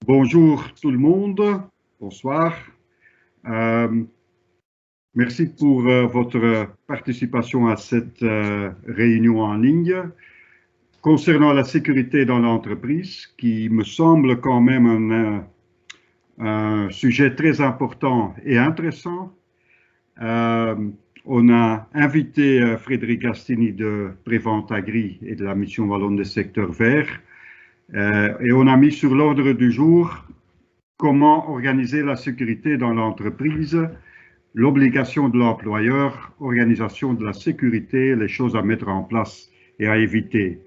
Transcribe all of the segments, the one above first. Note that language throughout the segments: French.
Bonjour tout le monde, bonsoir. Euh, Merci pour votre participation à cette réunion en ligne concernant la sécurité dans l'entreprise, qui me semble quand même un sujet très important et intéressant. Euh, on a invité Frédéric Gastini de Prévente Agri et de la Mission Wallonne des secteurs verts, et on a mis sur l'ordre du jour comment organiser la sécurité dans l'entreprise, l'obligation de l'employeur, organisation de la sécurité, les choses à mettre en place et à éviter.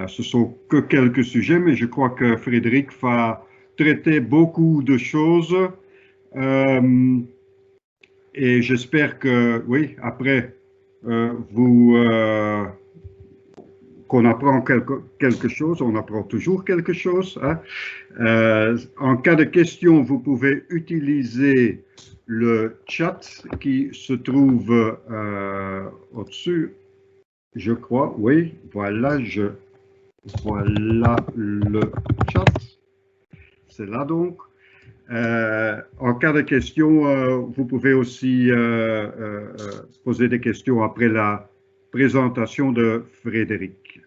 Ce sont que quelques sujets, mais je crois que Frédéric va traiter beaucoup de choses. Euh, et j'espère que, oui, après, qu'on apprend quelque chose, on apprend toujours quelque chose. Hein. En cas de question, vous pouvez utiliser le chat qui se trouve au-dessus, je crois. Oui, voilà le chat. C'est là donc. En cas de question, vous pouvez aussi poser des questions après la présentation de Frédéric.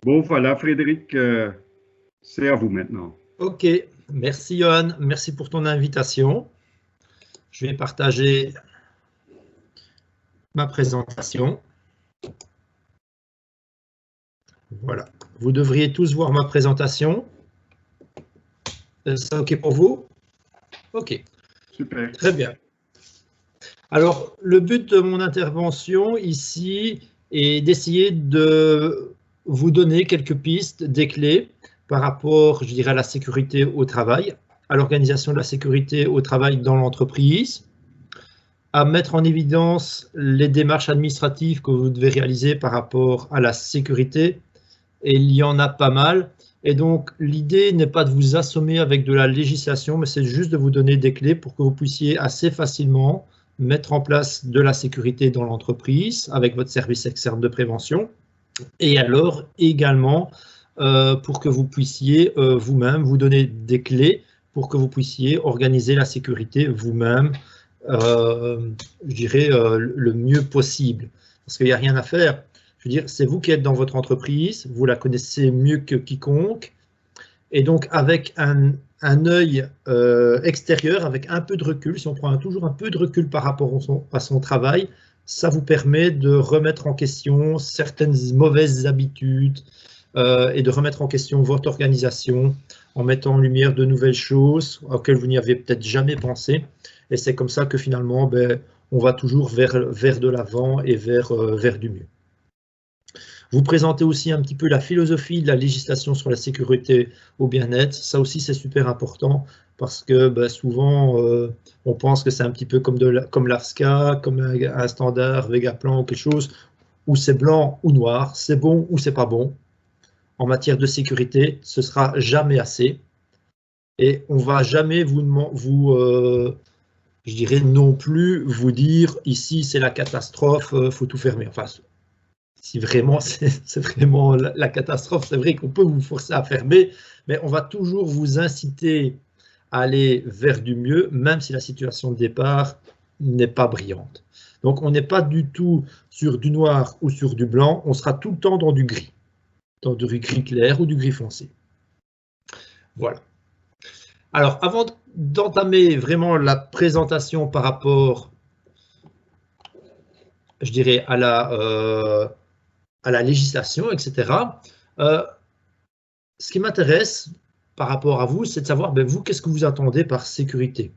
Bon, voilà, Frédéric, c'est à vous maintenant. Ok, merci Johan, merci pour ton invitation. Je vais partager ma présentation. Voilà, vous devriez tous voir ma présentation. C'est ok pour vous? Ok. Super. Très bien. Alors, le but de mon intervention ici est d'essayer de vous donner quelques pistes, des clés par rapport, je dirais, à la sécurité au travail, à l'organisation de la sécurité au travail dans l'entreprise, à mettre en évidence les démarches administratives que vous devez réaliser par rapport à la sécurité, et il y en a pas mal. Et donc, l'idée n'est pas de vous assommer avec de la législation, mais c'est juste de vous donner des clés pour que vous puissiez assez facilement mettre en place de la sécurité dans l'entreprise avec votre service externe de prévention. Et alors, également, pour que vous puissiez vous-même vous donner des clés pour que vous puissiez organiser la sécurité vous-même, je dirais, le mieux possible. Parce qu'il n'y a rien à faire. Je veux dire, c'est vous qui êtes dans votre entreprise, vous la connaissez mieux que quiconque, et donc avec un œil extérieur, avec un peu de recul, si on prend toujours un peu de recul par rapport à son travail, ça vous permet de remettre en question certaines mauvaises habitudes et de remettre en question votre organisation en mettant en lumière de nouvelles choses auxquelles vous n'y avez peut-être jamais pensé. Et c'est comme ça que finalement, on va toujours vers de l'avant et vers du mieux. Vous présentez aussi un petit peu la philosophie de la législation sur la sécurité au bien-être. Ça aussi, c'est super important parce que souvent, on pense que c'est un petit peu comme l'ARSCA, comme un standard Vegaplan ou quelque chose où c'est blanc ou noir, c'est bon ou c'est pas bon. En matière de sécurité, ce sera jamais assez. Et on va jamais je dirais non plus vous dire ici c'est la catastrophe, faut tout fermer. Enfin, si vraiment c'est vraiment la catastrophe, c'est vrai qu'on peut vous forcer à fermer, mais on va toujours vous inciter à aller vers du mieux, même si la situation de départ n'est pas brillante. Donc on n'est pas du tout sur du noir ou sur du blanc, on sera tout le temps dans du gris clair ou du gris foncé. Voilà. Alors avant d'entamer vraiment la présentation par rapport, je dirais, à la législation, etc., ce qui m'intéresse par rapport à vous, c'est de savoir, vous, qu'est-ce que vous attendez par sécurité?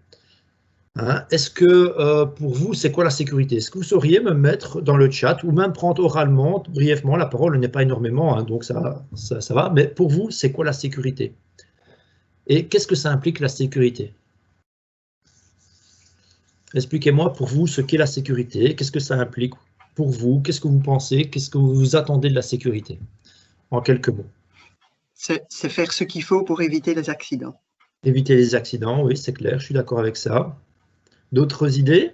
Hein? Est-ce que pour vous, c'est quoi la sécurité? Est-ce que vous sauriez me mettre dans le chat ou même prendre oralement, brièvement, la parole n'est pas énormément, hein, donc ça va, mais pour vous, c'est quoi la sécurité? Et qu'est-ce que ça implique la sécurité? Expliquez-moi pour vous ce qu'est la sécurité, qu'est-ce que ça implique pour vous, qu'est-ce que vous pensez, qu'est-ce que vous attendez de la sécurité? En quelques mots. C'est faire ce qu'il faut pour éviter les accidents. Éviter les accidents, oui, c'est clair, je suis d'accord avec ça. D'autres idées?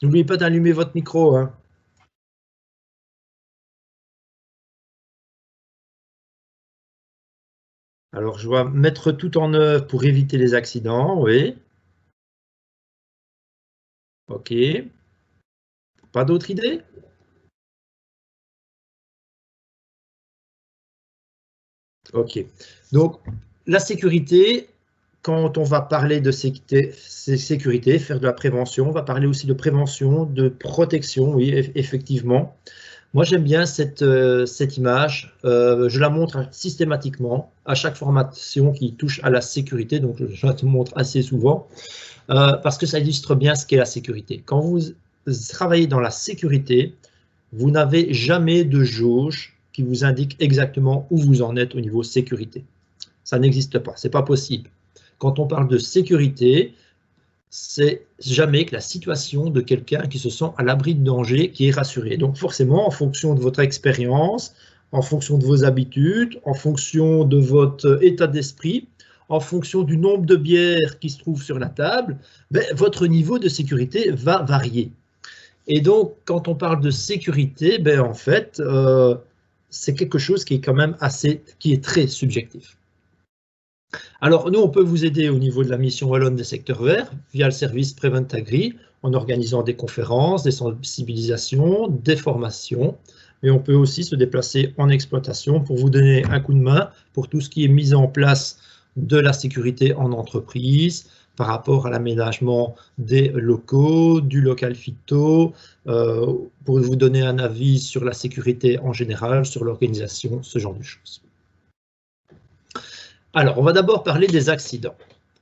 N'oubliez pas d'allumer votre micro. Hein. Alors, je dois mettre tout en œuvre pour éviter les accidents, oui. OK. Pas d'autres idées? OK. Donc, la sécurité, quand on va parler de sécurité, faire de la prévention, on va parler aussi de prévention, de protection, oui, effectivement. Moi, j'aime bien cette image. Je la montre systématiquement à chaque formation qui touche à la sécurité, donc je la montre assez souvent, parce que ça illustre bien ce qu'est la sécurité. Quand vous travaillez dans la sécurité, vous n'avez jamais de jauge qui vous indique exactement où vous en êtes au niveau sécurité. Ça n'existe pas, c'est pas possible. Quand on parle de sécurité, c'est jamais que la situation de quelqu'un qui se sent à l'abri de danger qui est rassuré. Donc forcément, en fonction de votre expérience, en fonction de vos habitudes, en fonction de votre état d'esprit, en fonction du nombre de bières qui se trouvent sur la table, ben, votre niveau de sécurité va varier. Et donc, quand on parle de sécurité, ben, en fait, c'est quelque chose qui est quand même qui est très subjectif. Alors, nous, on peut vous aider au niveau de la mission wallonne des secteurs verts via le service Prevent Agri, en organisant des conférences, des sensibilisations, des formations. Mais on peut aussi se déplacer en exploitation pour vous donner un coup de main pour tout ce qui est mise en place de la sécurité en entreprise, par rapport à l'aménagement des locaux, du local phyto, pour vous donner un avis sur la sécurité en général, sur l'organisation, ce genre de choses. Alors, on va d'abord parler des accidents.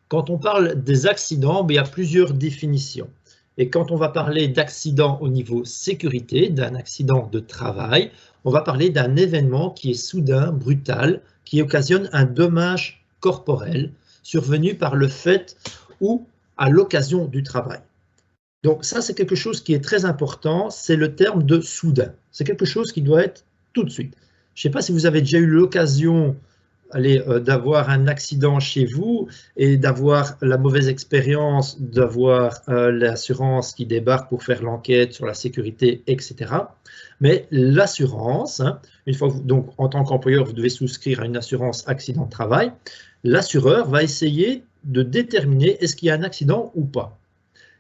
Quand on parle des accidents, il y a plusieurs définitions. Et quand on va parler d'accident au niveau sécurité, d'un accident de travail, on va parler d'un événement qui est soudain, brutal, qui occasionne un dommage corporel survenu par le fait ou à l'occasion du travail. Donc ça, c'est quelque chose qui est très important, c'est le terme de soudain. C'est quelque chose qui doit être tout de suite. Je ne sais pas si vous avez déjà eu l'occasion d'avoir un accident chez vous et d'avoir la mauvaise expérience d'avoir l'assurance qui débarque pour faire l'enquête sur la sécurité, etc. Mais l'assurance, hein, une fois que donc en tant qu'employeur, vous devez souscrire à une assurance accident de travail, l'assureur va essayer de déterminer est-ce qu'il y a un accident ou pas.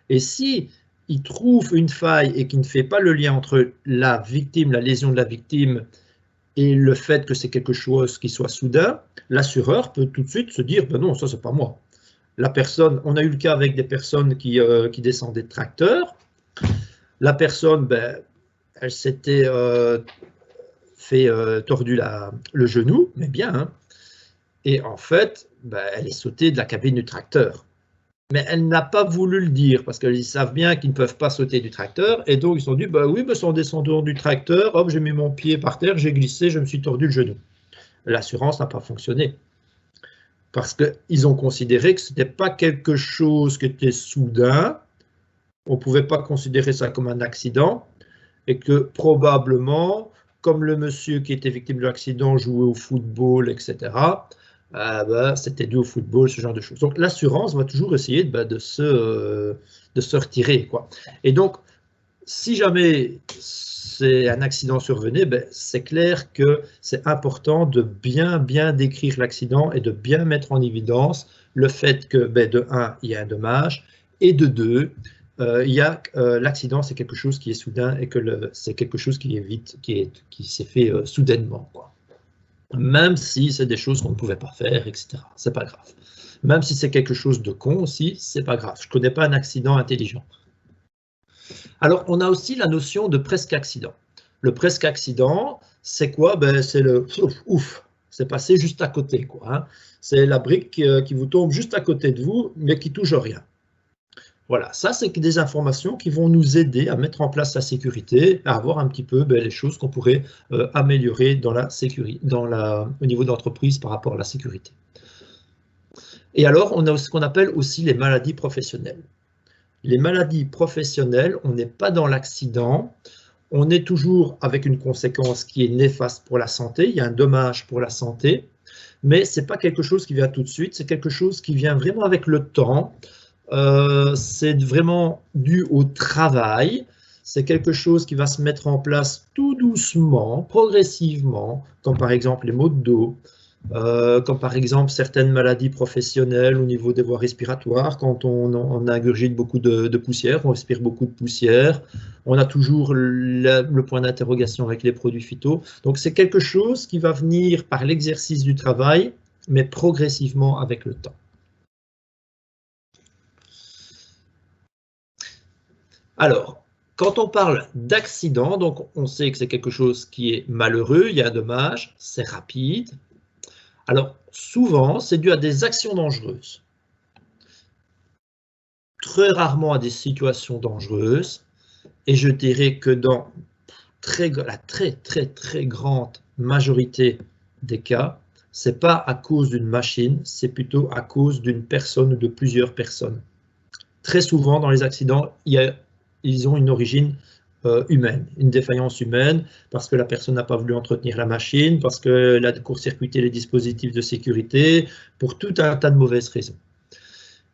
Et si il trouve une faille et qu'il ne fait pas le lien entre la victime, la lésion de la victime, et le fait que c'est quelque chose qui soit soudain, l'assureur peut tout de suite se dire ben non, ça c'est pas moi. La personne, on a eu le cas avec des personnes qui descendaient de tracteur. La personne, ben, elle s'était tordu le genou, mais bien, hein. Et en fait, ben, elle est sautée de la cabine du tracteur. Mais elle n'a pas voulu le dire parce qu'ils savent bien qu'ils ne peuvent pas sauter du tracteur. Et donc, ils se sont dit, bah oui, bah, en descendant du tracteur, hop, j'ai mis mon pied par terre, j'ai glissé, je me suis tordu le genou. L'assurance n'a pas fonctionné parce qu'ils ont considéré que ce n'était pas quelque chose qui était soudain. On ne pouvait pas considérer ça comme un accident et que probablement, comme le monsieur qui était victime de l'accident jouait au football, etc., c'était dû au football, ce genre de choses. Donc l'assurance va toujours essayer de se retirer, quoi. Et donc, si jamais c'est un accident survenu, c'est clair que c'est important de bien décrire l'accident et de bien mettre en évidence le fait que, de un, il y a un dommage, et de deux, l'accident, c'est quelque chose qui est soudain et que c'est quelque chose qui est vite, qui s'est fait soudainement, quoi. Même si c'est des choses qu'on ne pouvait pas faire, etc. C'est pas grave. Même si c'est quelque chose de con aussi, c'est pas grave. Je ne connais pas un accident intelligent. Alors, on a aussi la notion de presque accident. Le presque accident, c'est quoi? C'est le ouf, c'est passé juste à côté, quoi, hein. C'est la brique qui vous tombe juste à côté de vous, mais qui touche rien. Voilà, ça c'est des informations qui vont nous aider à mettre en place la sécurité, à avoir un petit peu les choses qu'on pourrait améliorer dans la sécurité, au niveau de l'entreprise par rapport à la sécurité. Et alors, on a ce qu'on appelle aussi les maladies professionnelles. Les maladies professionnelles, on n'est pas dans l'accident, on est toujours avec une conséquence qui est néfaste pour la santé, il y a un dommage pour la santé, mais ce n'est pas quelque chose qui vient tout de suite, c'est quelque chose qui vient vraiment avec le temps. C'est vraiment dû au travail, c'est quelque chose qui va se mettre en place tout doucement, progressivement, comme par exemple les maux de dos, comme par exemple certaines maladies professionnelles au niveau des voies respiratoires. Quand on ingurgite beaucoup de poussière, on respire beaucoup de poussière, on a toujours le point d'interrogation avec les produits phyto. Donc c'est quelque chose qui va venir par l'exercice du travail, mais progressivement avec le temps. Alors, quand on parle d'accident, donc on sait que c'est quelque chose qui est malheureux, il y a un dommage, c'est rapide. Alors, souvent, c'est dû à des actions dangereuses. Très rarement à des situations dangereuses. Et je dirais que dans la très grande majorité des cas, ce n'est pas à cause d'une machine, c'est plutôt à cause d'une personne ou de plusieurs personnes. Très souvent, dans les accidents, ils ont une origine humaine, une défaillance humaine, parce que la personne n'a pas voulu entretenir la machine, parce qu'elle a court-circuité les dispositifs de sécurité, pour tout un tas de mauvaises raisons.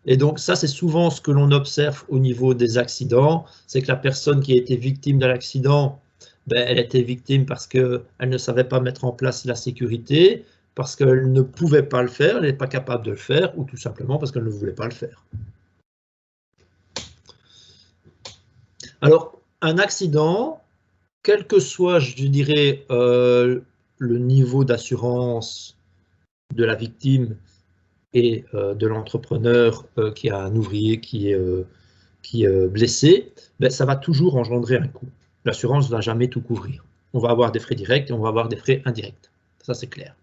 Et donc ça, c'est souvent ce que l'on observe au niveau des accidents, c'est que la personne qui a été victime de l'accident, elle était victime parce qu'elle ne savait pas mettre en place la sécurité, parce qu'elle ne pouvait pas le faire, elle n'est pas capable de le faire, ou tout simplement parce qu'elle ne voulait pas le faire. Alors, un accident, quel que soit, je dirais, le niveau d'assurance de la victime et de l'entrepreneur qui a un ouvrier qui est blessé, ça va toujours engendrer un coût. L'assurance ne va jamais tout couvrir. On va avoir des frais directs et on va avoir des frais indirects. Ça, c'est clair.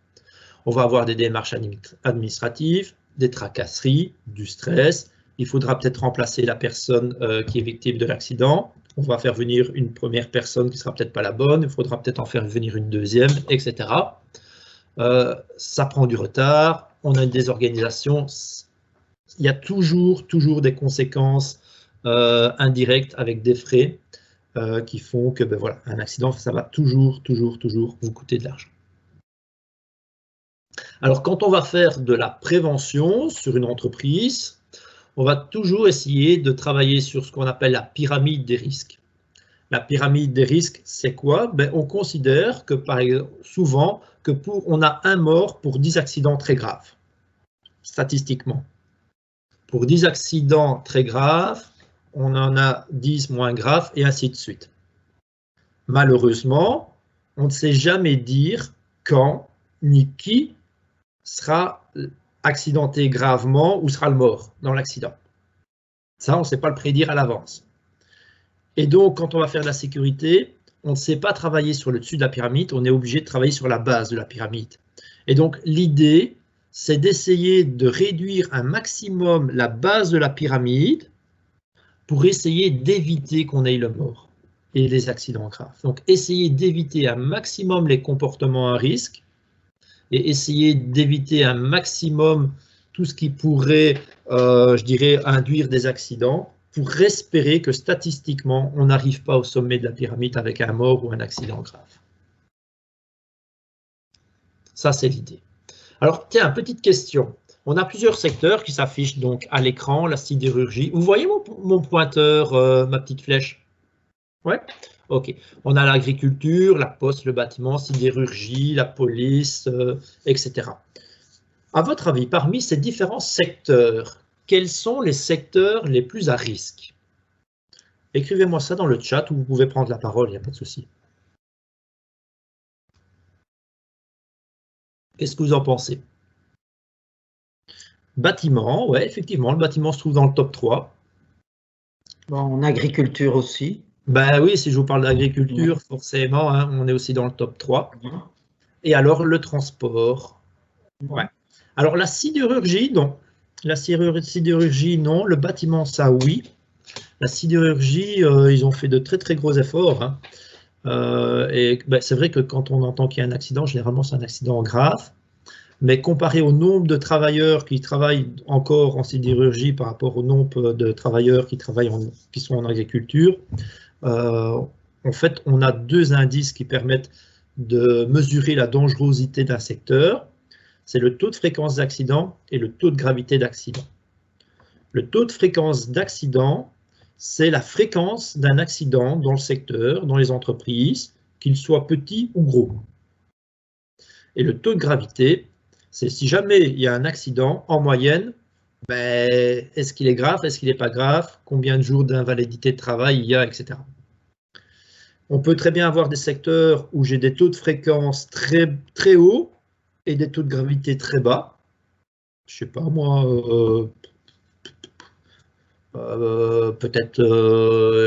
On va avoir des démarches administratives, des tracasseries, du stress. Il faudra peut-être remplacer la personne qui est victime de l'accident. On va faire venir une première personne qui ne sera peut-être pas la bonne. Il faudra peut-être en faire venir une deuxième, etc. Ça prend du retard. On a une désorganisation. Il y a toujours des conséquences indirectes avec des frais qui font que voilà, un accident, ça va toujours vous coûter de l'argent. Alors, quand on va faire de la prévention sur une entreprise, on va toujours essayer de travailler sur ce qu'on appelle la pyramide des risques. La pyramide des risques, c'est quoi? On considère que souvent que on a un mort pour 10 accidents très graves, statistiquement. Pour 10 accidents très graves, on en a 10 moins graves et ainsi de suite. Malheureusement, on ne sait jamais dire quand ni qui sera accidenté gravement ou sera le mort dans l'accident. Ça, on ne sait pas le prédire à l'avance. Et donc, quand on va faire de la sécurité, on ne sait pas travailler sur le dessus de la pyramide, on est obligé de travailler sur la base de la pyramide. Et donc, l'idée, c'est d'essayer de réduire un maximum la base de la pyramide pour essayer d'éviter qu'on ait le mort et les accidents graves. Donc, essayer d'éviter un maximum les comportements à risque et essayer d'éviter un maximum tout ce qui pourrait, je dirais, induire des accidents pour espérer que statistiquement, on n'arrive pas au sommet de la pyramide avec un mort ou un accident grave. Ça, c'est l'idée. Alors, tiens, petite question. On a plusieurs secteurs qui s'affichent donc à l'écran, la sidérurgie. Vous voyez mon pointeur, ma petite flèche? Ouais? Ok. On a l'agriculture, la poste, le bâtiment, sidérurgie, la police, etc. À votre avis, parmi ces différents secteurs, quels sont les secteurs les plus à risque? Écrivez-moi ça dans le chat ou vous pouvez prendre la parole, il n'y a pas de souci. Qu'est-ce que vous en pensez? Bâtiment, ouais, effectivement, le bâtiment se trouve dans le top 3. Bon, en agriculture aussi. Ben oui, si je vous parle d'agriculture, forcément, hein, on est aussi dans le top 3. Et alors, le transport. Ouais. Alors, la sidérurgie, non. La sidérurgie, non. Le bâtiment, ça, oui. La sidérurgie, ils ont fait de très gros efforts. Hein. Et c'est vrai que quand on entend qu'il y a un accident, généralement, c'est un accident grave. Mais comparé au nombre de travailleurs qui travaillent encore en sidérurgie par rapport au nombre de travailleurs qui sont en agriculture, en fait, on a deux indices qui permettent de mesurer la dangerosité d'un secteur. C'est le taux de fréquence d'accident et le taux de gravité d'accident. Le taux de fréquence d'accident, c'est la fréquence d'un accident dans le secteur, dans les entreprises, qu'il soit petit ou gros. Et le taux de gravité, C'est si jamais il y a un accident, en moyenne, ben, est-ce qu'il est grave, est-ce qu'il n'est pas grave, combien de jours d'invalidité de travail il y a, etc. On peut très bien avoir des secteurs où j'ai des taux de fréquence très, très hauts et des taux de gravité très bas. Je sais pas moi, peut-être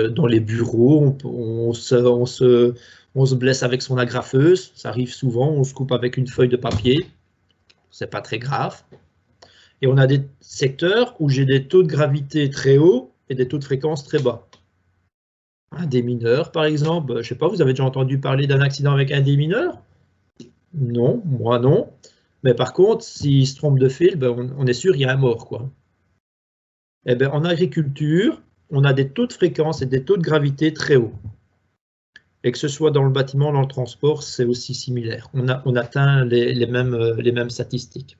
dans les bureaux, on se blesse avec son agrafeuse, ça arrive souvent, on se coupe avec une feuille de papier, c'est pas très grave. Et on a des secteurs où j'ai des taux de gravité très hauts et des taux de fréquence très bas. Un démineur, par exemple, je ne sais pas, vous avez déjà entendu parler d'un accident avec un démineur? Non, moi non. Mais par contre, s'il se trompe de fil, ben on est sûr qu'il y a un mort, quoi. Eh bien, en agriculture, on a des taux de fréquence et des taux de gravité très hauts. Et que ce soit dans le bâtiment, dans le transport, c'est aussi similaire. On atteint les mêmes statistiques.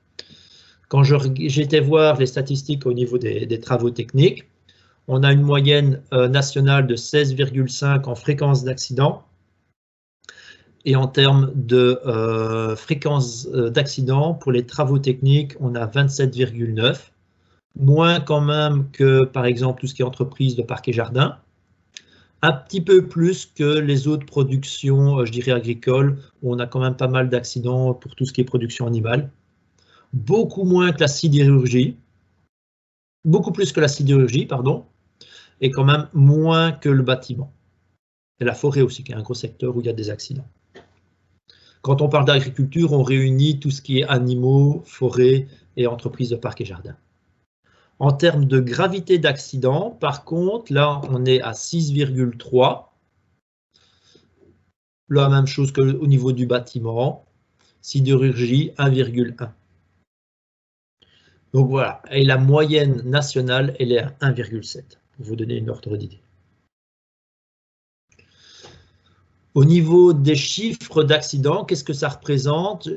Quand j'ai été voir les statistiques au niveau des travaux techniques, on a une moyenne nationale de 16,5 en fréquence d'accident. Et en termes de fréquence d'accident, pour les travaux techniques, on a 27,9. Moins quand même que, par exemple, tout ce qui est entreprise de parc et jardin. Un petit peu plus que les autres productions, je dirais, agricoles, où on a quand même pas mal d'accidents pour tout ce qui est production animale. Beaucoup moins que la sidérurgie. Beaucoup plus que la sidérurgie, pardon. Et quand même moins que le bâtiment. Et la forêt aussi, qui est un gros secteur où il y a des accidents. Quand on parle d'agriculture, on réunit tout ce qui est animaux, forêt et entreprises de parc et jardin. En termes de gravité d'accident, par contre, là, on est à 6,3. La même chose qu'au niveau du bâtiment. Sidérurgie, 1,1. Donc voilà, et la moyenne nationale, elle est à 1,7, pour vous donner une ordre d'idée. Au niveau des chiffres d'accidents, qu'est-ce que ça représente?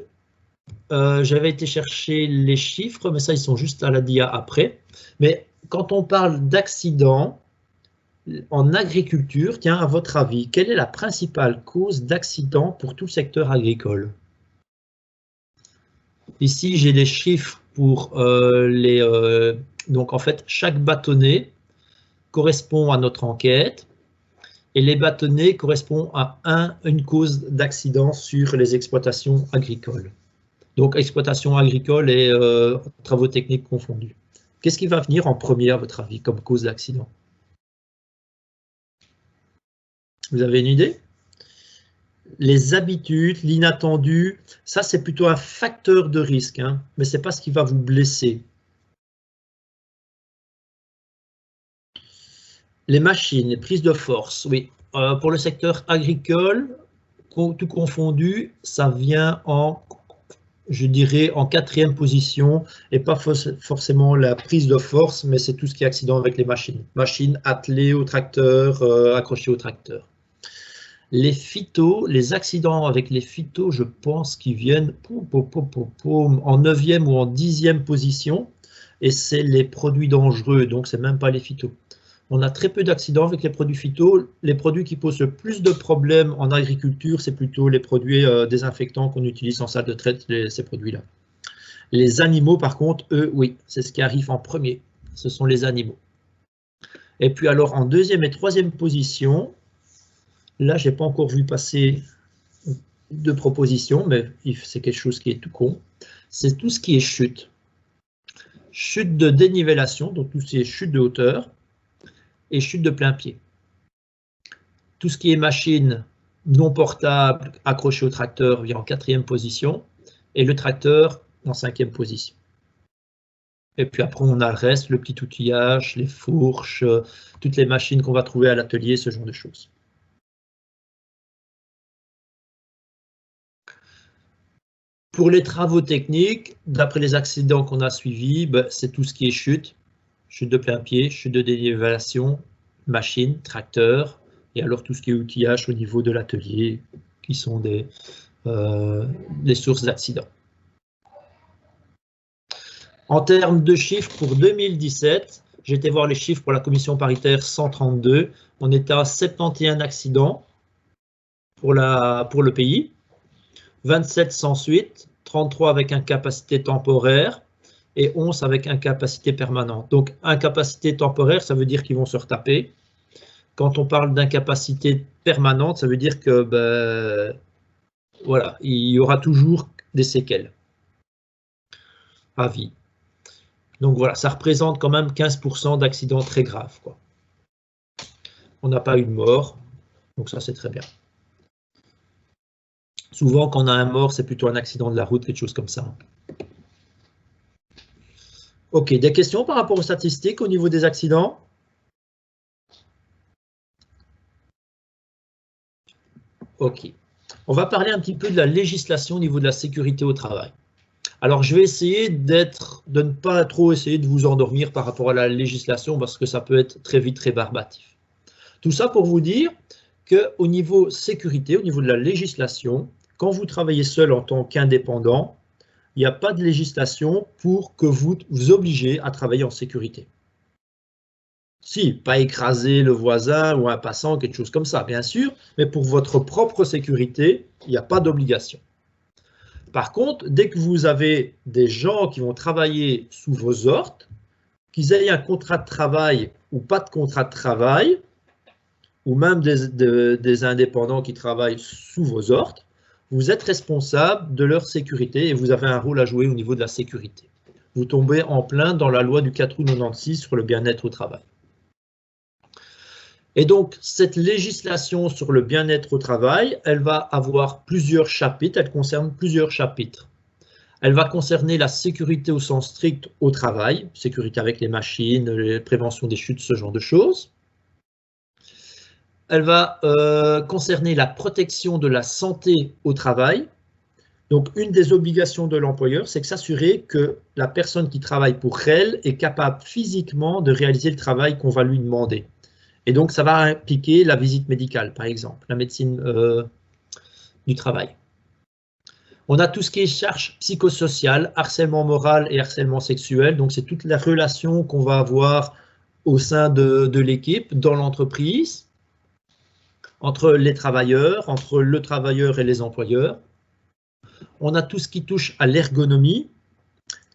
J'avais été chercher les chiffres, mais ça, ils sont juste à la dia après. Mais quand on parle d'accidents en agriculture, tiens, à votre avis, quelle est la principale cause d'accident pour tout le secteur agricole? Ici, j'ai les chiffres pour donc, en fait, chaque bâtonnet correspond à notre enquête. Et les bâtonnets correspondent à une cause d'accident sur les exploitations agricoles. Donc, exploitation agricole et travaux techniques confondus. Qu'est-ce qui va venir en premier, à votre avis, comme cause d'accident? Vous avez une idée? Les habitudes, l'inattendu, ça c'est plutôt un facteur de risque, hein, mais ce n'est pas ce qui va vous blesser. Les machines, les prises de force, oui. Pour le secteur agricole, tout confondu, ça vient en, je dirais, en 4e position, et pas forcément la prise de force, mais c'est tout ce qui est accident avec les machines. Machines attelées au tracteur, accrochées au tracteur. Les phytos, les accidents avec les phytos, je pense qu'ils viennent en 9e ou en 10e position, et c'est les produits dangereux, donc c'est même pas les phytos. On a très peu d'accidents avec les produits phyto. Les produits qui posent le plus de problèmes en agriculture, c'est plutôt les produits désinfectants qu'on utilise en salle de traite, ces produits-là. Les animaux, par contre, eux, oui, c'est ce qui arrive en premier. Ce sont les animaux. Et puis alors, en 2e et 3e position, là, je n'ai pas encore vu passer de propositions, mais c'est quelque chose qui est tout con. C'est tout ce qui est chute. Chute de dénivellation, donc tout ce qui est chute de hauteur, et chute de plein pied. Tout ce qui est machine non portable accrochée au tracteur vient en 4e position et le tracteur en 5e position. Et puis après on a le reste, le petit outillage, les fourches, toutes les machines qu'on va trouver à l'atelier, ce genre de choses. Pour les travaux techniques, d'après les accidents qu'on a suivis, c'est tout ce qui est chute de plein pied, chute de dénivellation, machine, tracteur, et alors tout ce qui est outillage au niveau de l'atelier, qui sont des sources d'accidents. En termes de chiffres pour 2017, j'ai été voir les chiffres pour la commission paritaire 132, on était à 71 accidents pour le pays, 27 sans suite, 33 avec incapacité temporaire et 11 avec incapacité permanente. Donc, incapacité temporaire, ça veut dire qu'ils vont se retaper. Quand on parle d'incapacité permanente, ça veut dire que ben, voilà, il y aura toujours des séquelles à vie. Donc voilà, ça représente quand même 15% d'accidents très graves, quoi. On n'a pas eu de mort, donc ça c'est très bien. Souvent quand on a un mort, c'est plutôt un accident de la route, quelque chose comme ça. Ok, des questions par rapport aux statistiques au niveau des accidents? Ok, on va parler un petit peu de la législation au niveau de la sécurité au travail. Alors, je vais essayer de ne pas trop essayer de vous endormir par rapport à la législation parce que ça peut être très vite rébarbatif. Tout ça pour vous dire qu'au niveau sécurité, au niveau de la législation, quand vous travaillez seul en tant qu'indépendant, il n'y a pas de législation pour que vous vous obligez à travailler en sécurité. Si, pas écraser le voisin ou un passant, quelque chose comme ça, bien sûr, mais pour votre propre sécurité, il n'y a pas d'obligation. Par contre, dès que vous avez des gens qui vont travailler sous vos ordres, qu'ils aient un contrat de travail ou pas de contrat de travail, ou même des indépendants qui travaillent sous vos ordres, vous êtes responsable de leur sécurité et vous avez un rôle à jouer au niveau de la sécurité. Vous tombez en plein dans la loi du 4 août 96 sur le bien-être au travail. Et donc, cette législation sur le bien-être au travail, elle va avoir plusieurs chapitres, elle concerne plusieurs chapitres. Elle va concerner la sécurité au sens strict au travail, sécurité avec les machines, la prévention des chutes, ce genre de choses. Elle va concerner la protection de la santé au travail. Donc, une des obligations de l'employeur, c'est de s'assurer que la personne qui travaille pour elle est capable physiquement de réaliser le travail qu'on va lui demander. Et donc, ça va impliquer la visite médicale, par exemple, la médecine du travail. On a tout ce qui est charge psychosociale, harcèlement moral et harcèlement sexuel. Donc, c'est toute la relation qu'on va avoir au sein de l'équipe, dans l'entreprise, entre les travailleurs, entre le travailleur et les employeurs. On a tout ce qui touche à l'ergonomie.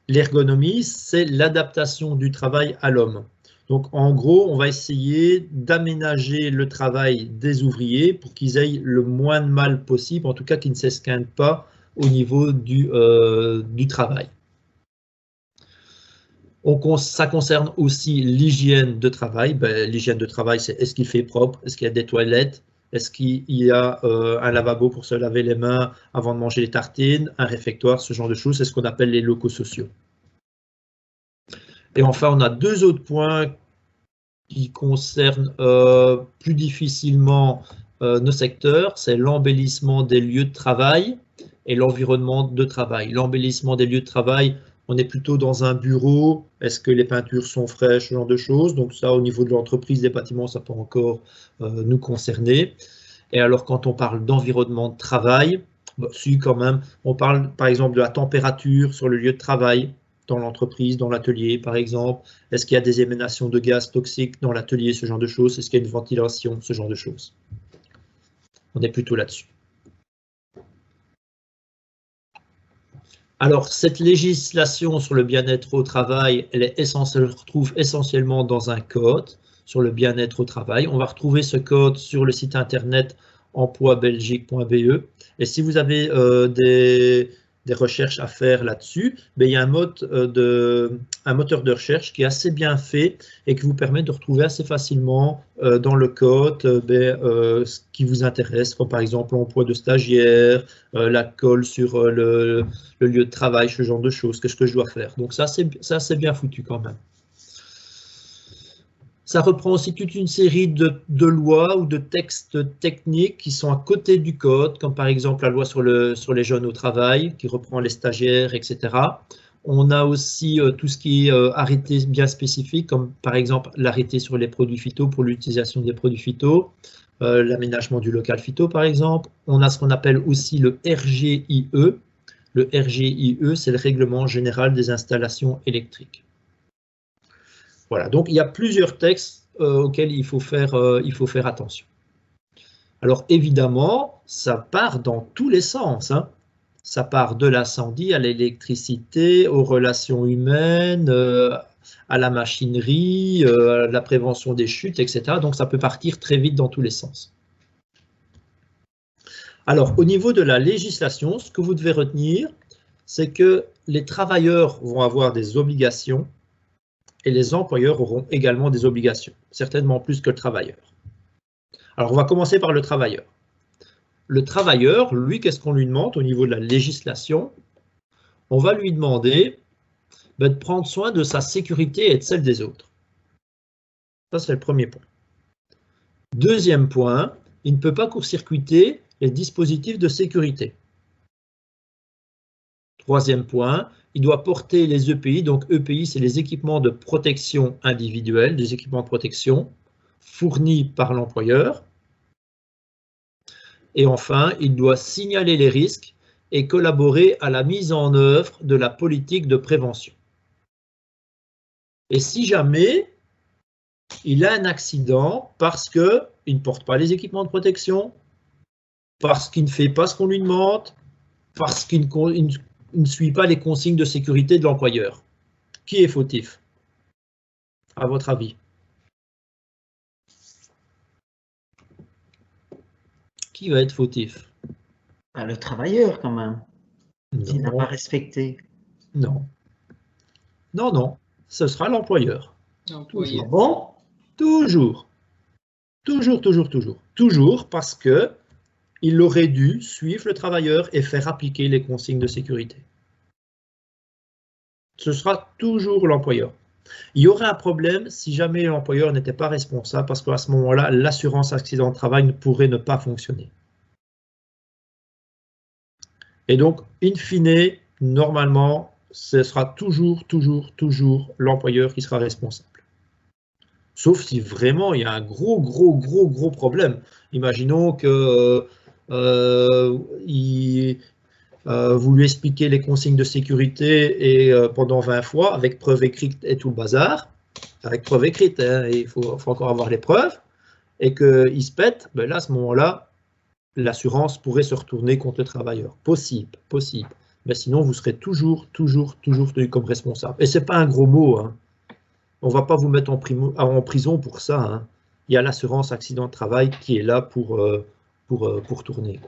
L'ergonomie, c'est l'adaptation du travail à l'homme. Donc, en gros, on va essayer d'aménager le travail des ouvriers pour qu'ils aient le moins de mal possible, en tout cas qu'ils ne s'esquintent pas au niveau du travail. Ça concerne aussi l'hygiène de travail. L'hygiène de travail, c'est est-ce qu'il fait propre, est-ce qu'il y a des toilettes, est-ce qu'il y a un lavabo pour se laver les mains avant de manger les tartines, un réfectoire, ce genre de choses, c'est ce qu'on appelle les locaux sociaux. Et enfin, on a deux autres points qui concernent plus difficilement nos secteurs, c'est l'embellissement des lieux de travail et l'environnement de travail. L'embellissement des lieux de travail, on est plutôt dans un bureau, est-ce que les peintures sont fraîches, ce genre de choses. Donc ça, au niveau de l'entreprise, des bâtiments, ça peut encore nous concerner. Et alors, quand on parle d'environnement de travail, si quand même, on parle par exemple de la température sur le lieu de travail, dans l'entreprise, dans l'atelier par exemple. Est-ce qu'il y a des émanations de gaz toxiques dans l'atelier, ce genre de choses? Est-ce qu'il y a une ventilation, ce genre de choses? On est plutôt là-dessus. Alors, cette législation sur le bien-être au travail, elle se retrouve essentiellement dans un code sur le bien-être au travail. On va retrouver ce code sur le site internet emploibelgique.be. Et si vous avez des recherches à faire là-dessus, il y a un moteur de recherche qui est assez bien fait et qui vous permet de retrouver assez facilement dans le code ce qui vous intéresse, comme par exemple l'emploi de stagiaires, la colle sur le lieu de travail, ce genre de choses, qu'est-ce que je dois faire. Donc ça, c'est bien foutu quand même. Ça reprend aussi toute une série de lois ou de textes techniques qui sont à côté du code, comme par exemple la loi sur les jeunes au travail, qui reprend les stagiaires, etc. On a aussi tout ce qui est arrêté bien spécifique, comme par exemple l'arrêté sur les produits phyto pour l'utilisation des produits phyto, l'aménagement du local phyto par exemple. On a ce qu'on appelle aussi le RGIE. Le RGIE, c'est le règlement général des installations électriques. Voilà, donc il y a plusieurs textes auxquels il faut faire attention. Alors évidemment, ça part dans tous les sens, hein. Ça part de l'incendie à l'électricité, aux relations humaines, à la machinerie, à la prévention des chutes, etc. Donc ça peut partir très vite dans tous les sens. Alors, au niveau de la législation, ce que vous devez retenir, c'est que les travailleurs vont avoir des obligations et les employeurs auront également des obligations, certainement plus que le travailleur. Alors, on va commencer par le travailleur. Le travailleur, lui, qu'est-ce qu'on lui demande au niveau de la législation? On va lui demander de prendre soin de sa sécurité et de celle des autres. Ça, c'est le premier point. Deuxième point, il ne peut pas court-circuiter les dispositifs de sécurité. Troisième point, il doit porter les EPI. Donc EPI, c'est les équipements de protection individuelle, des équipements de protection fournis par l'employeur. Et enfin, il doit signaler les risques et collaborer à la mise en œuvre de la politique de prévention. Et si jamais il a un accident parce qu'il ne porte pas les équipements de protection, parce qu'il ne fait pas ce qu'on lui demande, parce qu'il ne suit pas les consignes de sécurité de l'employeur, qui est fautif, à votre avis? Qui va être fautif? Le travailleur, quand même, s'il n'a Non. pas respecté. Non. Non, non. Ce sera l'employeur. Ah bon? Toujours. Toujours, toujours, toujours. Toujours parce que il aurait dû suivre le travailleur et faire appliquer les consignes de sécurité. Ce sera toujours l'employeur. Il y aurait un problème si jamais l'employeur n'était pas responsable parce qu'à ce moment-là, l'assurance accident de travail pourrait ne pas fonctionner. Et donc, in fine, normalement, ce sera toujours l'employeur qui sera responsable. Sauf si vraiment il y a un gros problème. Imaginons que vous lui expliquez les consignes de sécurité et pendant 20 fois, avec preuve écrite et tout le bazar, avec preuve écrite, hein, il faut encore avoir les preuves, et qu'il se pète, ben là, à ce moment-là, l'assurance pourrait se retourner contre le travailleur. Possible. Mais sinon, vous serez toujours tenu comme responsable. Et ce n'est pas un gros mot, hein. On ne va pas vous mettre en prison pour ça, hein. Il y a l'assurance accident de travail qui est là pour tourner.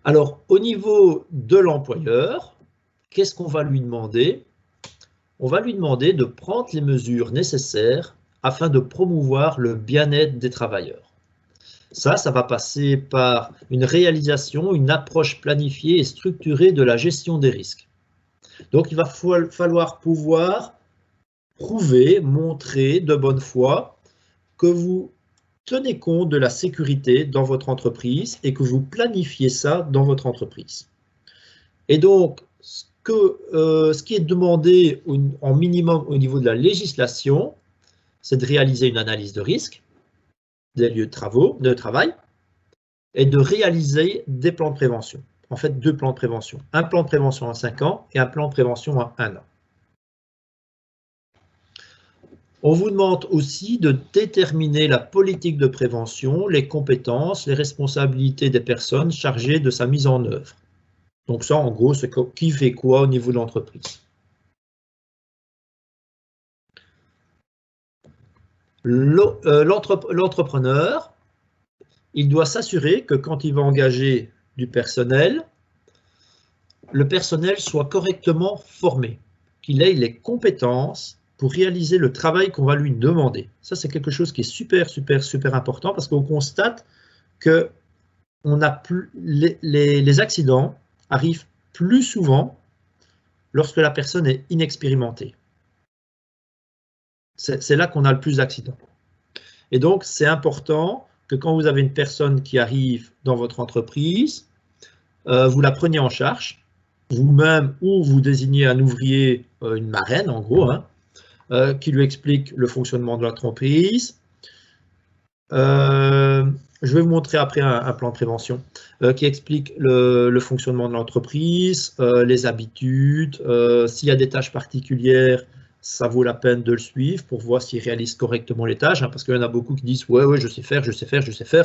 Alors, au niveau de l'employeur, qu'est-ce qu'on va lui demander? On va lui demander de prendre les mesures nécessaires afin de promouvoir le bien-être des travailleurs. Ça va passer par une réalisation, une approche planifiée et structurée de la gestion des risques. Donc, il va falloir pouvoir prouver, montrer de bonne foi que vous tenez compte de la sécurité dans votre entreprise et que vous planifiez ça dans votre entreprise. Et donc, ce qui est demandé en minimum au niveau de la législation, c'est de réaliser une analyse de risque des lieux de travail et de réaliser des plans de prévention. En fait, 2 plans de prévention. Un plan de prévention à 5 ans et un plan de prévention à 1 an. On vous demande aussi de déterminer la politique de prévention, les compétences, les responsabilités des personnes chargées de sa mise en œuvre. Donc ça, en gros, c'est qui fait quoi au niveau de l'entreprise. L'entrepreneur, il doit s'assurer que quand il va engager du personnel, le personnel soit correctement formé, qu'il ait les compétences pour réaliser le travail qu'on va lui demander. Ça, c'est quelque chose qui est super important parce qu'on constate que les accidents arrivent plus souvent lorsque la personne est inexpérimentée. C'est là qu'on a le plus d'accidents. Et donc, c'est important que quand vous avez une personne qui arrive dans votre entreprise, vous la preniez en charge, vous-même, ou vous désignez un ouvrier, une marraine en gros, hein, qui lui explique le fonctionnement de l'entreprise. Je vais vous montrer après un plan de prévention qui explique le fonctionnement de l'entreprise, les habitudes, s'il y a des tâches particulières, ça vaut la peine de le suivre pour voir s'il réalise correctement les tâches, hein, parce qu'il y en a beaucoup qui disent « ouais, je sais faire »,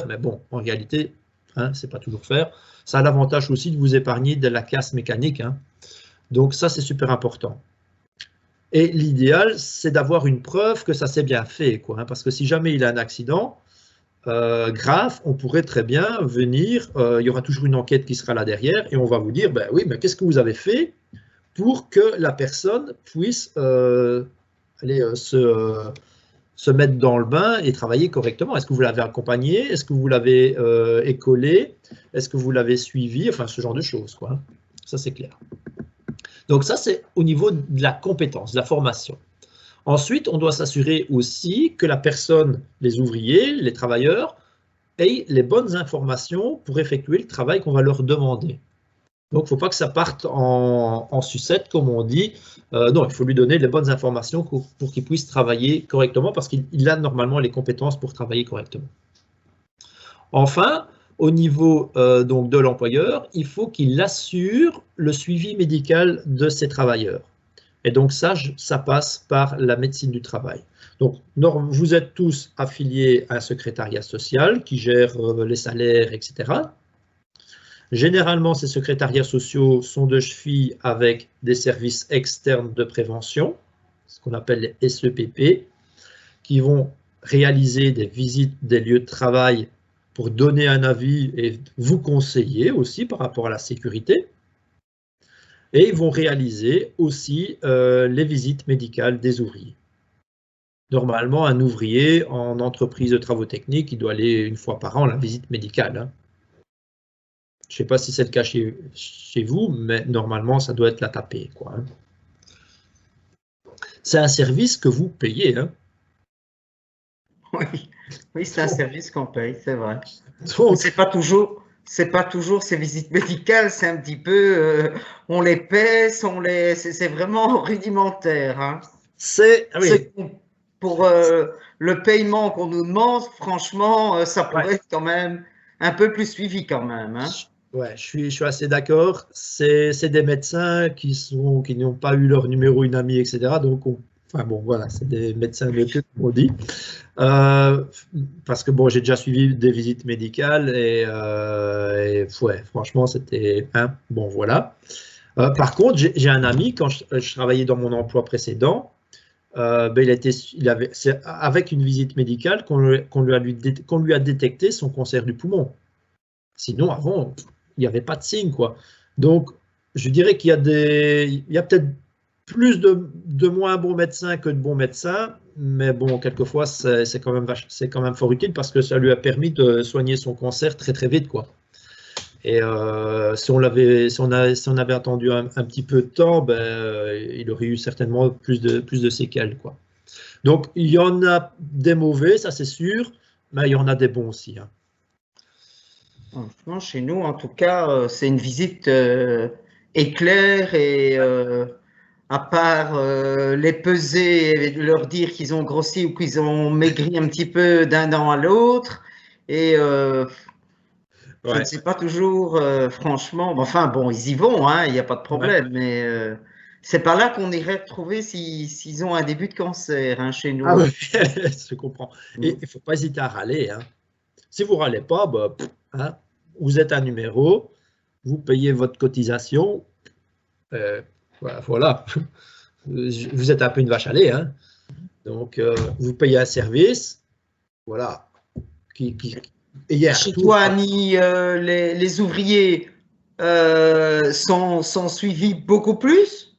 mais bon, en réalité, hein, c'est pas toujours faire. Ça a l'avantage aussi de vous épargner de la casse mécanique, hein. Donc ça, c'est super important. Et l'idéal, c'est d'avoir une preuve que ça s'est bien fait, quoi, hein, parce que si jamais il a un accident grave, on pourrait très bien venir, il y aura toujours une enquête qui sera là derrière, et on va vous dire, ben oui, mais qu'est-ce que vous avez fait pour que la personne puisse se mettre dans le bain et travailler correctement. Est-ce que vous l'avez accompagné? Est-ce que vous l'avez écolé? Est-ce que vous l'avez suivi? Enfin, ce genre de choses, quoi. Ça, c'est clair. Donc ça, c'est au niveau de la compétence, de la formation. Ensuite, on doit s'assurer aussi que la personne, les ouvriers, les travailleurs, aient les bonnes informations pour effectuer le travail qu'on va leur demander. Donc, il ne faut pas que ça parte en sucette, comme on dit. Non, il faut lui donner les bonnes informations pour qu'il puisse travailler correctement, parce qu'il a normalement les compétences pour travailler correctement. Enfin, au niveau donc de l'employeur, il faut qu'il assure le suivi médical de ses travailleurs. Et donc ça passe par la médecine du travail. Donc, vous êtes tous affiliés à un secrétariat social qui gère les salaires, etc. Généralement, ces secrétariats sociaux sont de cheville avec des services externes de prévention, ce qu'on appelle les SEPP, qui vont réaliser des visites des lieux de travail pour donner un avis et vous conseiller aussi par rapport à la sécurité. Et ils vont réaliser aussi les visites médicales des ouvriers. Normalement, un ouvrier en entreprise de travaux techniques, il doit aller une fois par an à la visite médicale, hein. Je ne sais pas si c'est le cas chez vous, mais normalement, ça doit être la tapée, quoi, hein. C'est un service que vous payez, hein. Oui, c'est un service qu'on paye, c'est vrai. Donc, c'est pas toujours ces visites médicales, c'est un petit peu, on les paie, c'est vraiment rudimentaire, hein. oui. Pour le paiement qu'on nous demande, franchement, ça pourrait être quand même un peu plus suivi quand même, hein. Ouais, je suis assez d'accord. C'est des médecins qui n'ont pas eu leur numéro UNAMI, etc. Donc, enfin bon, voilà, c'est des médecins de queue, comme on dit. Parce que bon, j'ai déjà suivi des visites médicales et ouais, franchement, c'était bon, voilà. Par contre, j'ai un ami, quand je travaillais dans mon emploi précédent, c'est avec une visite médicale qu'on lui a détecté son cancer du poumon. Sinon, avant, il n'y avait pas de signe, quoi. Donc, je dirais qu'il y a peut-être plus de moins bons médecins que de bons médecins, mais bon, quelquefois, c'est quand même fort utile parce que ça lui a permis de soigner son cancer très, très vite, quoi. Et si on avait attendu un petit peu de temps, il aurait eu certainement plus de séquelles, quoi. Donc, il y en a des mauvais, ça c'est sûr, mais il y en a des bons aussi, hein. Franchement, chez nous, en tout cas, c'est une visite éclair et à part les peser et leur dire qu'ils ont grossi ou qu'ils ont maigri un petit peu d'un an à l'autre. Et je ne sais pas toujours, franchement, enfin bon, ils y vont, hein, il n'y a pas de problème, mais c'est pas là qu'on irait retrouver s'ils ont un début de cancer, hein, chez nous. Ah oui, je comprends. Et il ne faut pas hésiter à râler, hein. Si vous ne râlez pas, hein, vous êtes un numéro, vous payez votre cotisation, voilà. Vous êtes un peu une vache à lait, hein. Donc, vous payez un service, voilà. Chez toi, Annie, les ouvriers sont suivis beaucoup plus?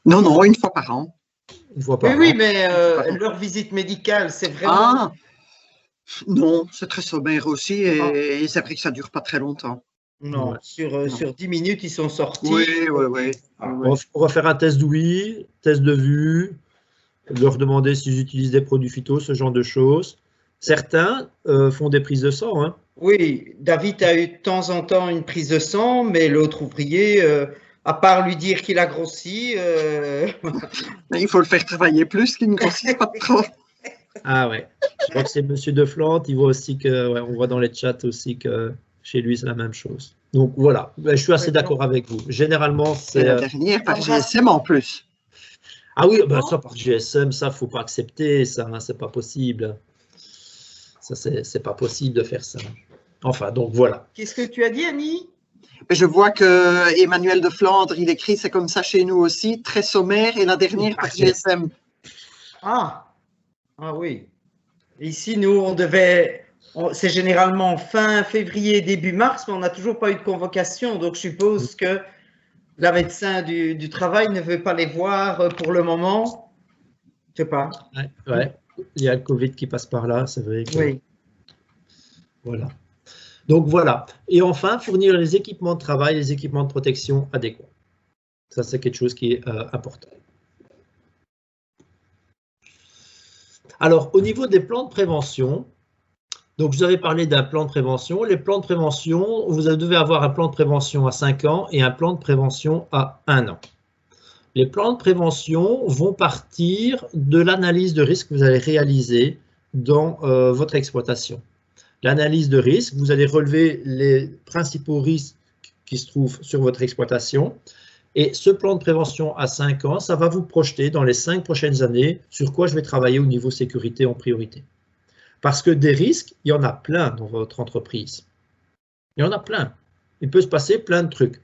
Non, non, une fois par an. Une fois par an. Oui, mais leur visite médicale, c'est vraiment… Ah, non, c'est très sommaire aussi et c'est vrai que ça ne dure pas très longtemps. Non, sur 10 minutes, ils sont sortis. Oui. On va faire un test d'ouïe, test de vue, leur demander s'ils utilisent des produits phyto, ce genre de choses. Certains font des prises de sang, hein. Oui, David a eu de temps en temps une prise de sang, mais l'autre ouvrier, à part lui dire qu'il a grossi… Il faut le faire travailler plus, qu'il ne grossisse pas trop. Ah ouais, je crois que c'est Monsieur Deflante, il voit aussi que, ouais, on voit dans les chats aussi que chez lui c'est la même chose. Donc voilà, je suis assez d'accord avec vous. Généralement, c'est… la dernière par GSM en plus. Ah oui, ça par GSM, ça faut pas accepter, ça, hein, c'est pas possible. Ça, c'est pas possible de faire ça. Enfin, donc voilà. Qu'est-ce que tu as dit, Annie? Je vois que Emmanuel de Flandre, il écrit, c'est comme ça chez nous aussi, très sommaire, et la dernière par GSM. Ah oui. Ici, nous, c'est généralement fin février, début mars, mais on n'a toujours pas eu de convocation, donc je suppose que la médecin du travail ne veut pas les voir pour le moment. Je sais pas. Ouais. Il y a le Covid qui passe par là, c'est vrai que… Oui. Voilà. Donc voilà. Et enfin, fournir les équipements de travail, les équipements de protection adéquats. Ça, c'est quelque chose qui est important. Alors, au niveau des plans de prévention, donc je vous avais parlé d'un plan de prévention. Les plans de prévention, vous devez avoir un plan de prévention à 5 ans et un plan de prévention à 1 an. Les plans de prévention vont partir de l'analyse de risque que vous allez réaliser dans votre exploitation. L'analyse de risque, vous allez relever les principaux risques qui se trouvent sur votre exploitation. Et ce plan de prévention à 5 ans, ça va vous projeter dans les 5 prochaines années sur quoi je vais travailler au niveau sécurité en priorité. Parce que des risques, il y en a plein dans votre entreprise. Il y en a plein. Il peut se passer plein de trucs.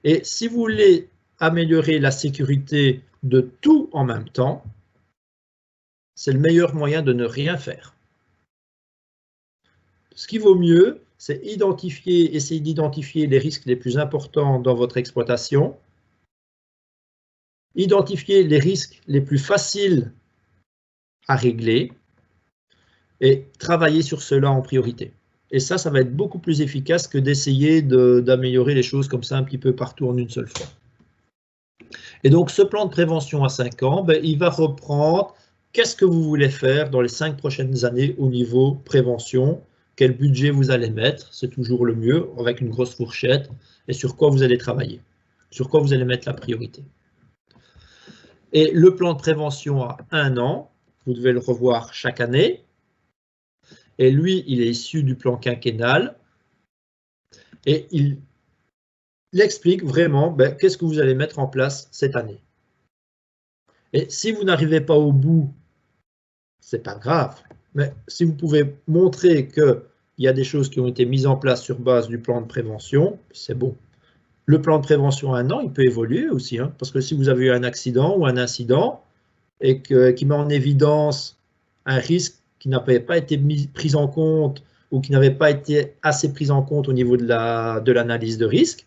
Et si vous voulez améliorer la sécurité de tout en même temps, c'est le meilleur moyen de ne rien faire. Ce qui vaut mieux, c'est essayer d'identifier les risques les plus importants dans votre exploitation, identifier les risques les plus faciles à régler et travailler sur cela en priorité. Et ça va être beaucoup plus efficace que d'essayer d'améliorer les choses comme ça un petit peu partout en une seule fois. Et donc, ce plan de prévention à 5 ans, il va reprendre qu'est-ce que vous voulez faire dans les 5 prochaines années au niveau prévention, quel budget vous allez mettre, c'est toujours le mieux, avec une grosse fourchette, et sur quoi vous allez travailler, sur quoi vous allez mettre la priorité. Et le plan de prévention à 1 an, vous devez le revoir chaque année. Et lui, il est issu du plan quinquennal. Et il explique vraiment qu'est-ce que vous allez mettre en place cette année. Et si vous n'arrivez pas au bout, c'est pas grave. Mais si vous pouvez montrer qu'il y a des choses qui ont été mises en place sur base du plan de prévention, c'est bon. Le plan de prévention à 1 an, il peut évoluer aussi, hein, parce que si vous avez eu un accident ou un incident et qui met en évidence un risque qui n'avait pas été pris en compte ou qui n'avait pas été assez pris en compte au niveau de l'analyse de risque,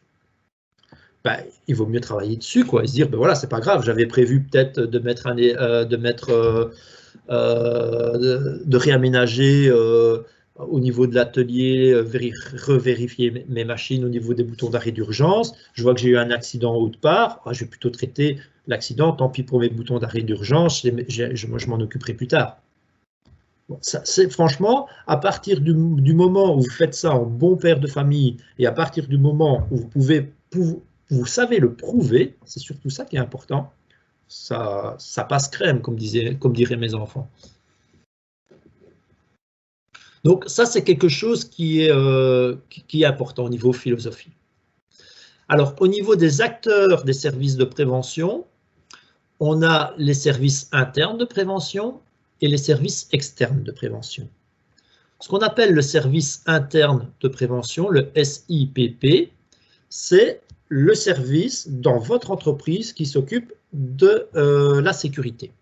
il vaut mieux travailler dessus, quoi, et se dire, voilà, c'est pas grave, j'avais prévu peut-être de réaménager au niveau de l'atelier, revérifier mes machines au niveau des boutons d'arrêt d'urgence. Je vois que j'ai eu un accident autre part, je vais plutôt traiter l'accident, tant pis pour mes boutons d'arrêt d'urgence, je m'en occuperai plus tard. Bon, franchement, à partir du moment où vous faites ça en bon père de famille et à partir du moment où vous savez le prouver, c'est surtout ça qui est important, ça passe crème, comme diraient mes enfants. Donc ça, c'est quelque chose qui est important au niveau philosophie. Alors, au niveau des acteurs des services de prévention, on a les services internes de prévention et les services externes de prévention. Ce qu'on appelle le service interne de prévention, le SIPP, c'est le service dans votre entreprise qui s'occupe de la sécurité.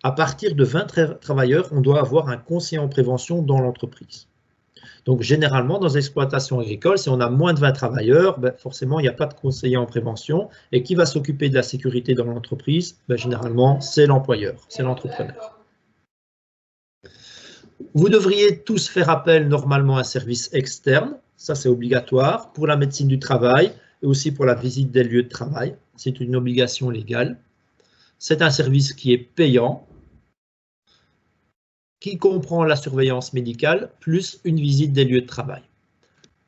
À partir de 20 travailleurs, on doit avoir un conseiller en prévention dans l'entreprise. Donc, généralement, dans les exploitations agricoles, si on a moins de 20 travailleurs, forcément, il n'y a pas de conseiller en prévention. Et qui va s'occuper de la sécurité dans l'entreprise? Généralement, c'est l'employeur, c'est l'entrepreneur. Vous devriez tous faire appel normalement à un service externe. Ça, c'est obligatoire pour la médecine du travail et aussi pour la visite des lieux de travail. C'est une obligation légale. C'est un service qui est payant, qui comprend la surveillance médicale plus une visite des lieux de travail.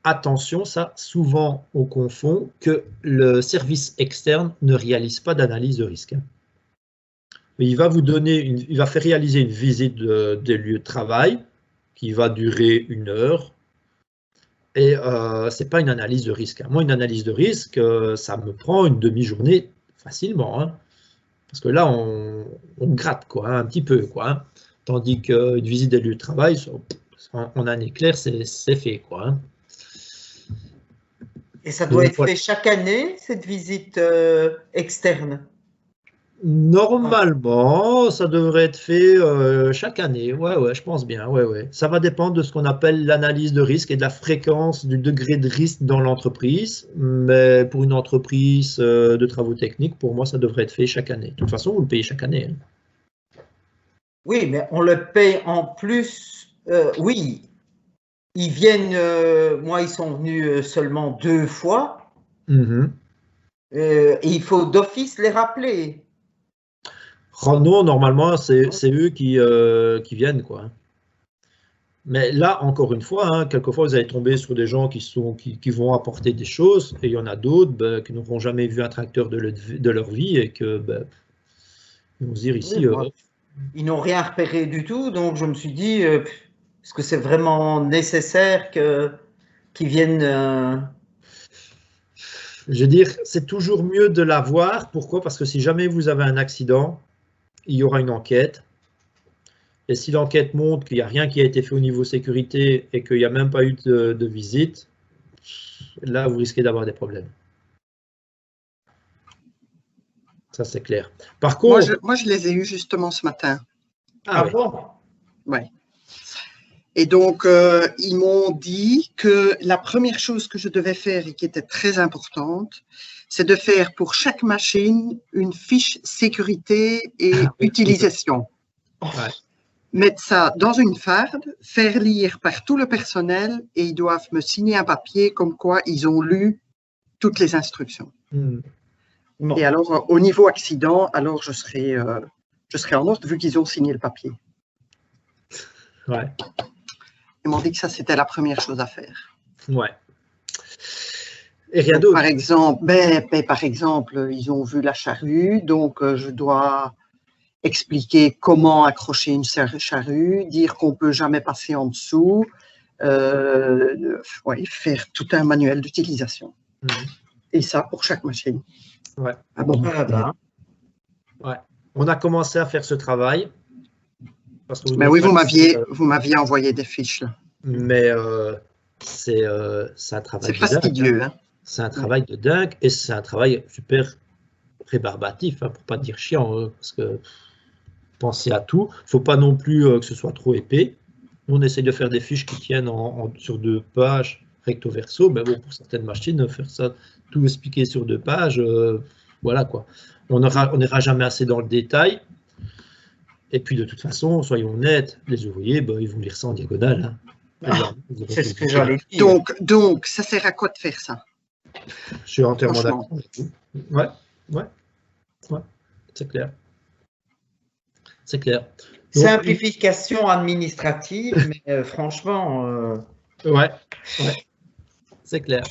Attention, ça, souvent on confond que le service externe ne réalise pas d'analyse de risque. Il va il va faire réaliser une visite des lieux de travail qui va durer 1 heure. Et ce n'est pas une analyse de risque. Moi, une analyse de risque, ça me prend une demi-journée facilement. Hein, parce que là, on gratte quoi, un petit peu. Quoi, tandis qu'une visite des lieux de travail, en un éclair, c'est fait. Quoi, hein. Et ça doit être fait chaque année, cette visite externe? Normalement, ça devrait être fait chaque année. Ouais, je pense bien. Ouais. Ça va dépendre de ce qu'on appelle l'analyse de risque et de la fréquence du degré de risque dans l'entreprise. Mais pour une entreprise de travaux techniques, pour moi, ça devrait être fait chaque année. De toute façon, vous le payez chaque année. Oui, mais on le paye en plus. Oui, ils viennent. Moi, ils sont venus seulement 2 fois. Et il faut d'office les rappeler. Non, normalement, c'est eux qui viennent, quoi. Mais là, encore une fois, quelquefois, vous allez tomber sur des gens qui vont apporter des choses, et il y en a d'autres qui n'auront jamais vu un tracteur de leur vie, et que ils vont se dire ici... ils n'ont rien repéré du tout, donc je me suis dit, est-ce que c'est vraiment nécessaire qu'ils viennent Je veux dire, c'est toujours mieux de l'avoir. Pourquoi? Parce que si jamais vous avez un accident, il y aura une enquête. Et si l'enquête montre qu'il n'y a rien qui a été fait au niveau sécurité et qu'il n'y a même pas eu de visite, là, vous risquez d'avoir des problèmes. Ça, c'est clair. Par contre... Moi, je les ai eus justement ce matin. Ah bon? Ouais. Et donc, ils m'ont dit que la première chose que je devais faire et qui était très importante, c'est de faire pour chaque machine une fiche sécurité et utilisation. Ouais. Mettre ça dans une farde, faire lire par tout le personnel et ils doivent me signer un papier comme quoi ils ont lu toutes les instructions. Et alors, au niveau accident, alors je serai en ordre vu qu'ils ont signé le papier. Ouais. Ils m'ont dit que ça, c'était la première chose à faire. Ouais. Et rien d'autre? Par exemple, ils ont vu la charrue, donc je dois expliquer comment accrocher une charrue, dire qu'on ne peut jamais passer en dessous, faire tout un manuel d'utilisation. Et ça pour chaque machine. Ouais. Ah bon? Ouais. On a commencé à faire ce travail. Mais oui, vous m'aviez envoyé des fiches. Là. Mais c'est un travail. C'est fastidieux. Hein. C'est un travail de dingue et c'est un travail super rébarbatif, pour ne pas dire chiant, parce que pensez à tout. Il ne faut pas non plus que ce soit trop épais. Nous, on essaye de faire des fiches qui tiennent sur 2 pages recto verso. Mais bon, pour certaines machines, faire ça, tout expliquer sur 2 pages, voilà quoi. On n'ira jamais assez dans le détail. Et puis, de toute façon, soyons honnêtes, les ouvriers, ils vont lire ça en diagonale. C'est ce que j'allais dire. Donc, ça sert à quoi de faire ça? Je suis entièrement d'accord avec vous. Ouais. C'est clair. C'est clair. Donc, simplification administrative, mais franchement... Ouais. C'est clair.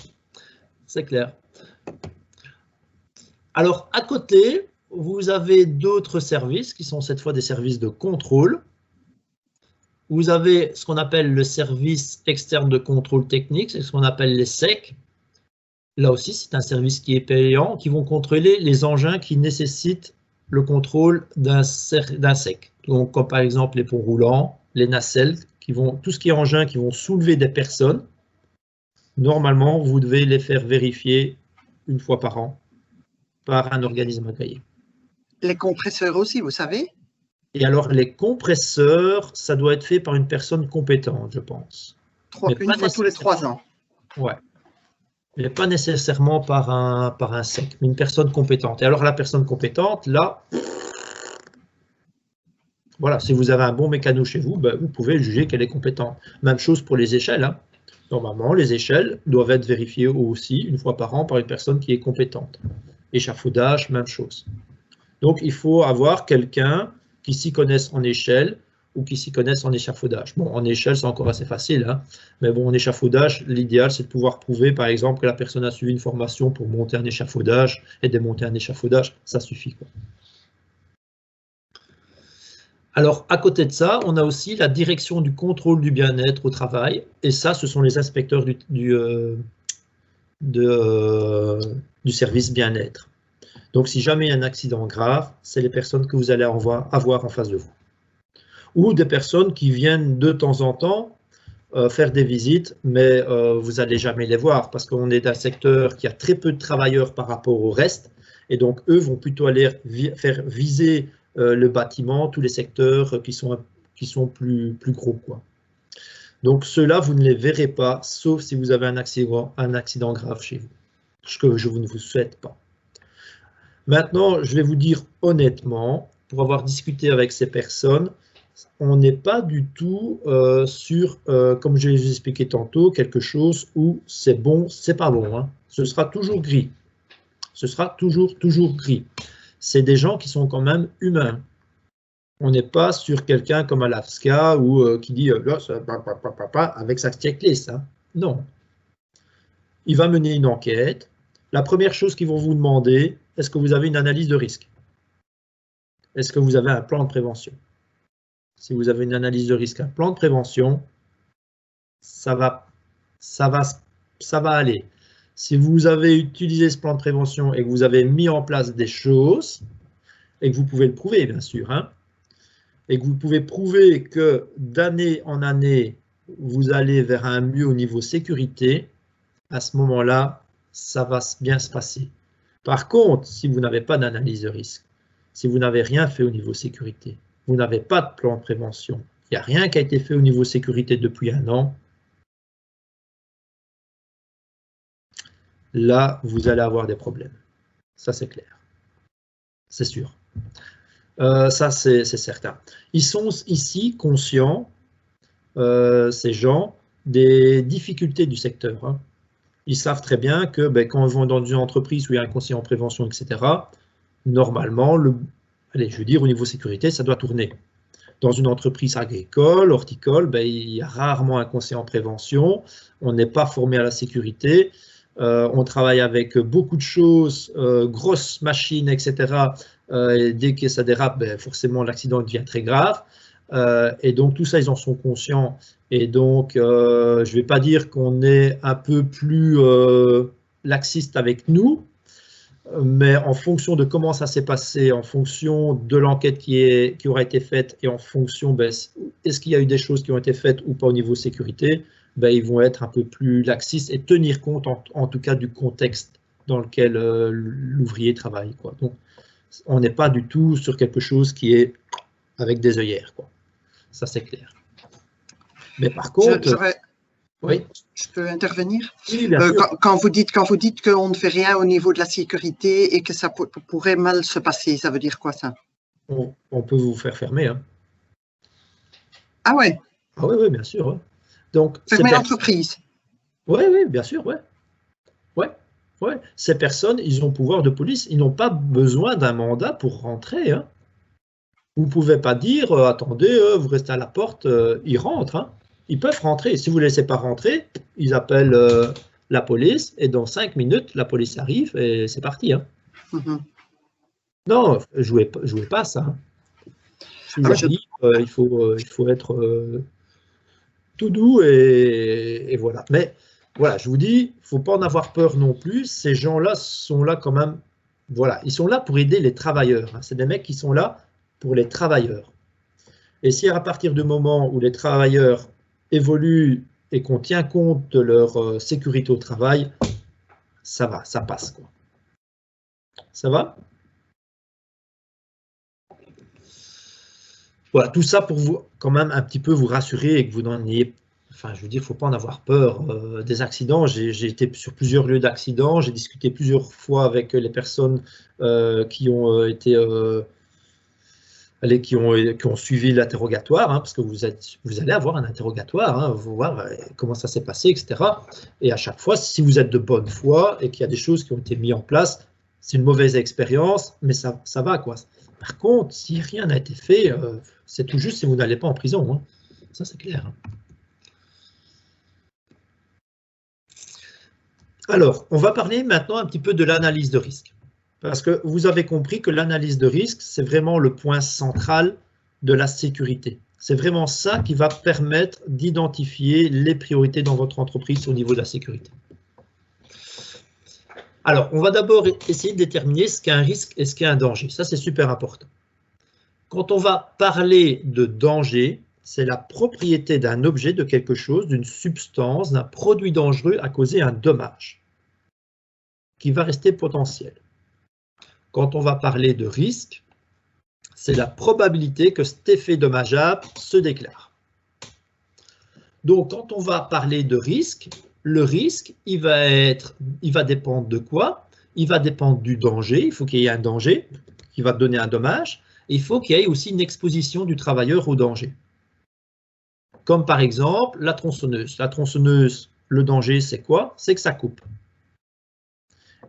C'est clair. Alors, à côté, vous avez d'autres services qui sont cette fois des services de contrôle. Vous avez ce qu'on appelle le service externe de contrôle technique, c'est ce qu'on appelle les SEC. Là aussi, c'est un service qui est payant, qui vont contrôler les engins qui nécessitent le contrôle d'un SEC. Donc, comme par exemple les ponts roulants, les nacelles, tout ce qui est engins qui vont soulever des personnes. Normalement, vous devez les faire vérifier 1 fois par an par un organisme agréé. Les compresseurs aussi, vous savez? Et alors, les compresseurs, ça doit être fait par une personne compétente, je pense. Une fois tous les 3 ans. Ouais. Mais pas nécessairement par un SEC, mais une personne compétente. Et alors, la personne compétente, là, voilà, si vous avez un bon mécano chez vous, vous pouvez juger qu'elle est compétente. Même chose pour les échelles. Normalement, les échelles doivent être vérifiées aussi 1 fois par an par une personne qui est compétente. Échafaudage, même chose. Donc, il faut avoir quelqu'un qui s'y connaisse en échelle ou qui s'y connaisse en échafaudage. Bon, en échelle, c'est encore assez facile, mais bon, en échafaudage, l'idéal, c'est de pouvoir prouver, par exemple, que la personne a suivi une formation pour monter un échafaudage et démonter un échafaudage, ça suffit, quoi. Alors, à côté de ça, on a aussi la direction du contrôle du bien-être au travail, et ça, ce sont les inspecteurs du service bien-être. Donc, si jamais il y a un accident grave, c'est les personnes que vous allez avoir en face de vous. Ou des personnes qui viennent de temps en temps faire des visites, mais vous n'allez jamais les voir parce qu'on est un secteur qui a très peu de travailleurs par rapport au reste. Et donc, eux vont plutôt aller faire viser le bâtiment, tous les secteurs qui sont plus gros, quoi. Donc, ceux-là, vous ne les verrez pas, sauf si vous avez un accident grave chez vous, ce que je ne vous souhaite pas. Maintenant, je vais vous dire honnêtement, pour avoir discuté avec ces personnes, on n'est pas du tout sur, comme je l'ai expliqué tantôt, quelque chose où c'est bon, c'est pas bon, hein. Ce sera toujours gris. Ce sera toujours gris. C'est des gens qui sont quand même humains. On n'est pas sur quelqu'un comme Alaska ou qui dit avec sa checklist, hein. Non. Il va mener une enquête. La première chose qu'ils vont vous demander, est-ce que vous avez une analyse de risque? Est-ce que vous avez un plan de prévention? Si vous avez une analyse de risque, un plan de prévention, ça va aller. Si vous avez utilisé ce plan de prévention et que vous avez mis en place des choses, et que vous pouvez le prouver, bien sûr, hein, et que vous pouvez prouver que d'année en année, vous allez vers un mieux au niveau sécurité, à ce moment-là, ça va bien se passer. Par contre, si vous n'avez pas d'analyse de risque, si vous n'avez rien fait au niveau sécurité, vous n'avez pas de plan de prévention, il n'y a rien qui a été fait au niveau sécurité depuis 1 an, là, vous allez avoir des problèmes. Ça, c'est clair. C'est sûr. Ça, c'est certain. Ils sont ici conscients, ces gens, des difficultés du secteur, hein. Ils savent très bien que quand ils vont dans une entreprise où il y a un conseiller en prévention, etc., normalement, allez, je veux dire, au niveau sécurité, ça doit tourner. Dans une entreprise agricole, horticole, il y a rarement un conseiller en prévention, on n'est pas formé à la sécurité, on travaille avec beaucoup de choses, grosses machines, etc. Et dès que ça dérape, forcément l'accident devient très grave. Et donc tout ça, ils en sont conscients. Et donc, je ne vais pas dire qu'on est un peu plus laxiste avec nous, mais en fonction de comment ça s'est passé, en fonction de l'enquête qui aura été faite et en fonction, est-ce qu'il y a eu des choses qui ont été faites ou pas au niveau sécurité, ils vont être un peu plus laxistes et tenir compte en tout cas du contexte dans lequel l'ouvrier travaille, quoi. Donc, on n'est pas du tout sur quelque chose qui est avec des œillères, quoi. Ça, c'est clair. Mais par contre... Oui. Je peux intervenir? Oui, bien sûr. Quand vous dites qu'on ne fait rien au niveau de la sécurité et que ça pourrait mal se passer, ça veut dire quoi, ça? On peut vous faire fermer, hein. Ah ouais? Ah oui, bien sûr. Ouais. Donc, fermer l'entreprise? Oui, bien sûr, ouais. Ces personnes, ils ont pouvoir de police, ils n'ont pas besoin d'un mandat pour rentrer, hein. Vous ne pouvez pas dire, attendez, vous restez à la porte, ils rentrent, hein. Ils peuvent rentrer. Si vous ne les laissez pas rentrer, ils appellent la police et dans 5 minutes, la police arrive et c'est parti, hein. Non, jouez pas ça, hein. Il faut être tout doux et voilà. Mais voilà, je vous dis, il ne faut pas en avoir peur non plus. Ces gens-là sont là quand même, voilà, ils sont là pour aider les travailleurs, hein. C'est des mecs qui sont là pour les travailleurs. Et si à partir du moment où les travailleurs évoluent et qu'on tient compte de leur sécurité au travail, ça va, ça passe, quoi. Ça va? Voilà, tout ça pour vous, quand même, un petit peu vous rassurer et que vous n'en ayez, enfin, je veux dire, il ne faut pas en avoir peur des accidents. J'ai été sur plusieurs lieux d'accidents, j'ai discuté plusieurs fois avec les personnes qui ont été... qui ont suivi l'interrogatoire, hein, parce que vous allez avoir un interrogatoire, hein, vous voir comment ça s'est passé, etc. Et à chaque fois, si vous êtes de bonne foi et qu'il y a des choses qui ont été mises en place, c'est une mauvaise expérience, mais ça va, quoi. Par contre, si rien n'a été fait, c'est tout juste si vous n'allez pas en prison, hein. Ça, c'est clair, hein. Alors, on va parler maintenant un petit peu de l'analyse de risque. Parce que vous avez compris que l'analyse de risque, c'est vraiment le point central de la sécurité. C'est vraiment ça qui va permettre d'identifier les priorités dans votre entreprise au niveau de la sécurité. Alors, on va d'abord essayer de déterminer ce qu'est un risque et ce qu'est un danger. Ça, c'est super important. Quand on va parler de danger, c'est la propriété d'un objet, de quelque chose, d'une substance, d'un produit dangereux à causer un dommage qui va rester potentiel. Quand on va parler de risque, c'est la probabilité que cet effet dommageable se déclare. Donc, quand on va parler de risque, le risque, il va dépendre de quoi? Il va dépendre du danger. Il faut qu'il y ait un danger qui va donner un dommage. Et il faut qu'il y ait aussi une exposition du travailleur au danger. Comme par exemple la tronçonneuse. La tronçonneuse, le danger, c'est quoi? C'est que ça coupe.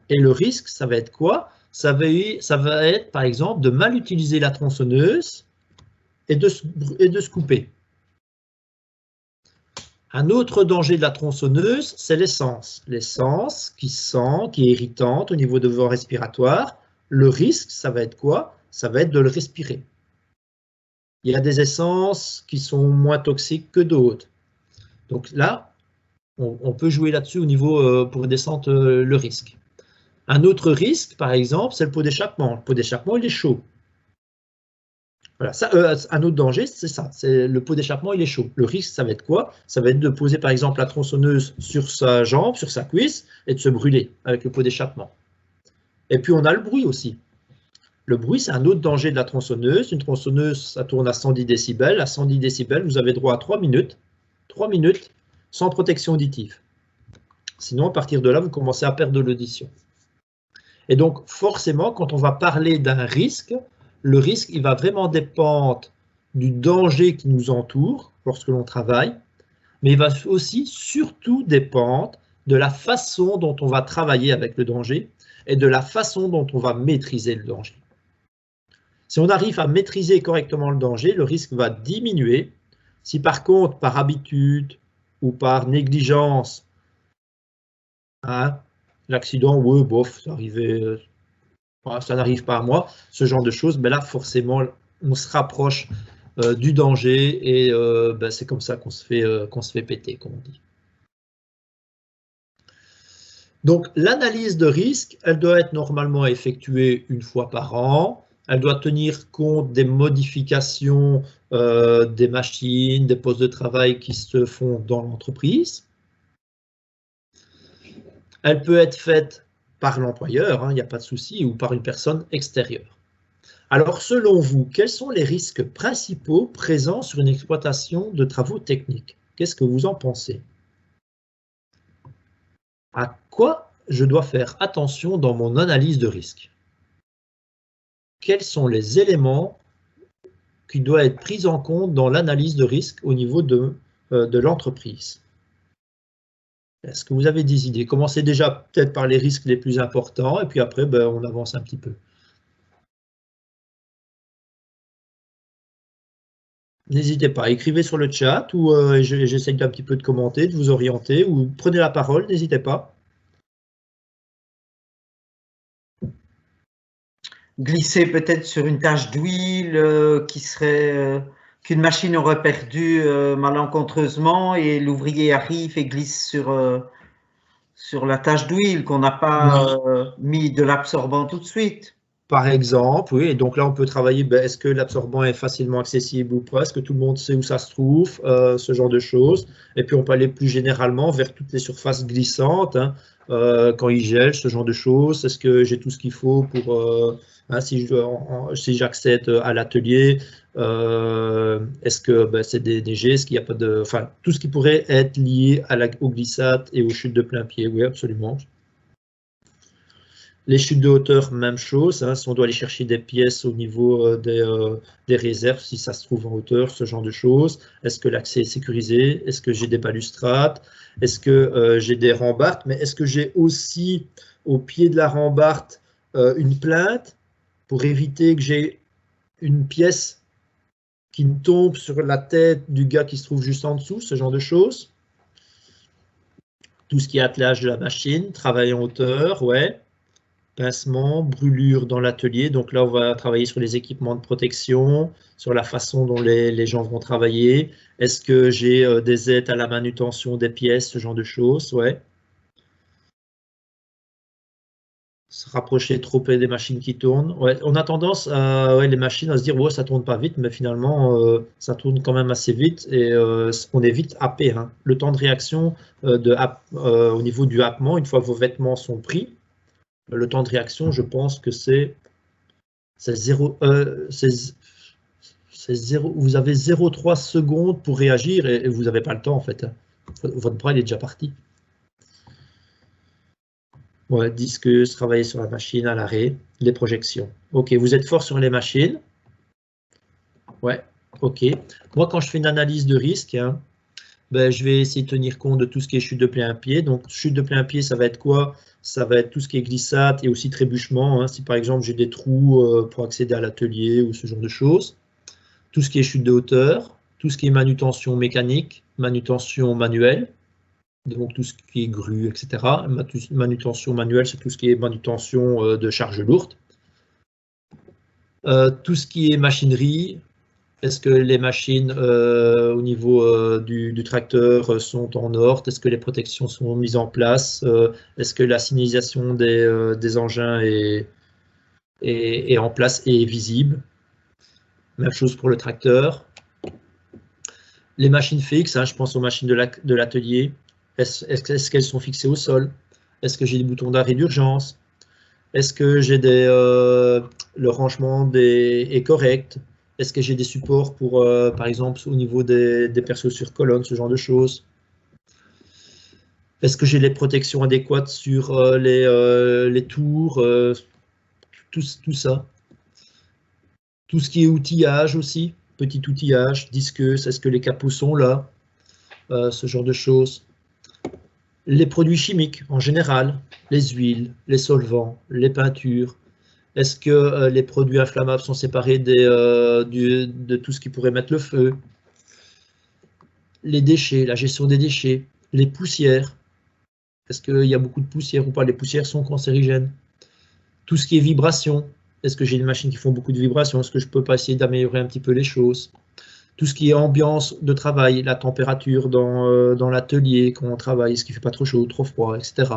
Et le risque, ça va être quoi? Ça va être, par exemple, de mal utiliser la tronçonneuse et de se couper. Un autre danger de la tronçonneuse, c'est l'essence. L'essence qui sent, qui est irritante au niveau de voie respiratoire. Le risque, ça va être quoi? Ça va être de le respirer. Il y a des essences qui sont moins toxiques que d'autres. Donc là, on peut jouer là-dessus au niveau pour descendre le risque. Un autre risque, par exemple, c'est le pot d'échappement. Le pot d'échappement, il est chaud. Voilà, ça, un autre danger, c'est ça. Le pot d'échappement, il est chaud. Le risque, ça va être quoi? Ça va être de poser, par exemple, la tronçonneuse sur sa jambe, sur sa cuisse, et de se brûler avec le pot d'échappement. Et puis, on a le bruit aussi. Le bruit, c'est un autre danger de la tronçonneuse. Une tronçonneuse, ça tourne à 110 décibels. À 110 décibels, vous avez droit à 3 minutes. 3 minutes sans protection auditive. Sinon, à partir de là, vous commencez à perdre de l'audition. Et donc, forcément, quand on va parler d'un risque, le risque, il va vraiment dépendre du danger qui nous entoure lorsque l'on travaille, mais il va aussi surtout dépendre de la façon dont on va travailler avec le danger et de la façon dont on va maîtriser le danger. Si on arrive à maîtriser correctement le danger, le risque va diminuer. Si par contre, par habitude ou par négligence, l'accident, oui, bof, ça n'arrive pas à moi, ce genre de choses, ben là, forcément, on se rapproche du danger et ben, c'est comme ça qu'on se fait péter, comme on dit. Donc, l'analyse de risque, elle doit être normalement effectuée une fois par an. Elle doit tenir compte des modifications des machines, des postes de travail qui se font dans l'entreprise. Elle peut être faite par l'employeur, il n'y a pas de souci, ou par une personne extérieure. Alors, selon vous, quels sont les risques principaux présents sur une exploitation de travaux techniques? Qu'est-ce que vous en pensez? À quoi je dois faire attention dans mon analyse de risque? Quels sont les éléments qui doivent être pris en compte dans l'analyse de risque au niveau de l'entreprise? Est-ce que vous avez des idées? Commencez déjà peut-être par les risques les plus importants et puis après, ben, on avance un petit peu. N'hésitez pas, écrivez sur le chat ou j'essaie un petit peu de commenter, de vous orienter ou prenez la parole, n'hésitez pas. Glisser peut-être sur une tache d'huile qu'une machine aurait perdue malencontreusement et l'ouvrier arrive et glisse sur la tache d'huile qu'on n'a pas mis de l'absorbant tout de suite. Par exemple, oui, et donc là on peut travailler, ben, est-ce que l'absorbant est facilement accessible ou pas, est-ce que tout le monde sait où ça se trouve, ce genre de choses. Et puis on peut aller plus généralement vers toutes les surfaces glissantes, quand il gèle, ce genre de choses. Est-ce que j'ai tout ce qu'il faut pour, si j'accède à l'atelier, est-ce que ben, c'est des gestes, est-ce qu'il n'y a pas de, enfin tout ce qui pourrait être lié aux glissades et aux chutes de plein pied, oui absolument. Les chutes de hauteur, même chose, si on doit aller chercher des pièces au niveau des réserves, si ça se trouve en hauteur, ce genre de choses. Est-ce que l'accès est sécurisé? Est-ce que j'ai des balustrades? Est-ce que j'ai des rambardes? Mais est-ce que j'ai aussi au pied de la rambarde une plainte pour éviter que j'ai une pièce qui me tombe sur la tête du gars qui se trouve juste en dessous, ce genre de choses? Tout ce qui est attelage de la machine, travail en hauteur, ouais. Pincement, brûlure dans l'atelier. Donc là, on va travailler sur les équipements de protection, sur la façon dont les gens vont travailler. Est-ce que j'ai des aides à la manutention des pièces, ce genre de choses? Ouais. se rapprocher trop près des machines qui tournent. Ouais, on a tendance les machines à se dire ouais, ça tourne pas vite, mais finalement ça tourne quand même assez vite et on est vite happé. Hein. Le temps de réaction au niveau du happement, une fois que vos vêtements sont pris, le temps de réaction, je pense que c'est 0. Vous avez 0,3 secondes pour réagir et vous n'avez pas le temps en fait. Votre bras il est déjà parti. Ouais, discus, travailler sur la machine à l'arrêt, les projections. Ok, vous êtes fort sur les machines. Ouais, ok. Moi, quand je fais une analyse de risque, hein, ben, je vais essayer de tenir compte de tout ce qui est chute de plein pied. Donc, chute de plein pied, ça va être quoi? Ça va être tout ce qui est glissade et aussi trébuchement. Hein. Si par exemple, j'ai des trous pour accéder à l'atelier ou ce genre de choses. Tout ce qui est chute de hauteur, tout ce qui est manutention mécanique, manutention manuelle. Donc tout ce qui est grue, etc. Manutention manuelle, c'est tout ce qui est manutention de charges lourdes. Tout ce qui est machinerie, est-ce que les machines au niveau du tracteur sont en ordre? Est-ce que les protections sont mises en place? Est-ce que la signalisation des engins est en place et est visible? Même chose pour le tracteur. Les machines fixes, hein, je pense aux machines de l'atelier. Est-ce qu'elles sont fixées au sol? Est-ce que j'ai des boutons d'arrêt d'urgence? Est-ce que j'ai le rangement est correct? Est-ce que j'ai des supports pour, par exemple, au niveau des perceaux sur colonne, ce genre de choses? Est-ce que j'ai les protections adéquates sur les tours? Tout ça. Tout ce qui est outillage aussi, petit outillage, disqueuse, est-ce que les capots sont là? Ce genre de choses. Les produits chimiques en général, les huiles, les solvants, les peintures. Est-ce que les produits inflammables sont séparés de tout ce qui pourrait mettre le feu? Les déchets, la gestion des déchets, les poussières. Est-ce qu'il y a beaucoup de poussières ou pas? Les poussières sont cancérigènes. Tout ce qui est vibration. Est-ce que j'ai des machines qui font beaucoup de vibrations? Est-ce que je peux pas essayer d'améliorer un petit peu les choses? Tout ce qui est ambiance de travail, la température dans l'atelier quand on travaille, est-ce qu'il ne fait pas trop chaud, trop froid, etc.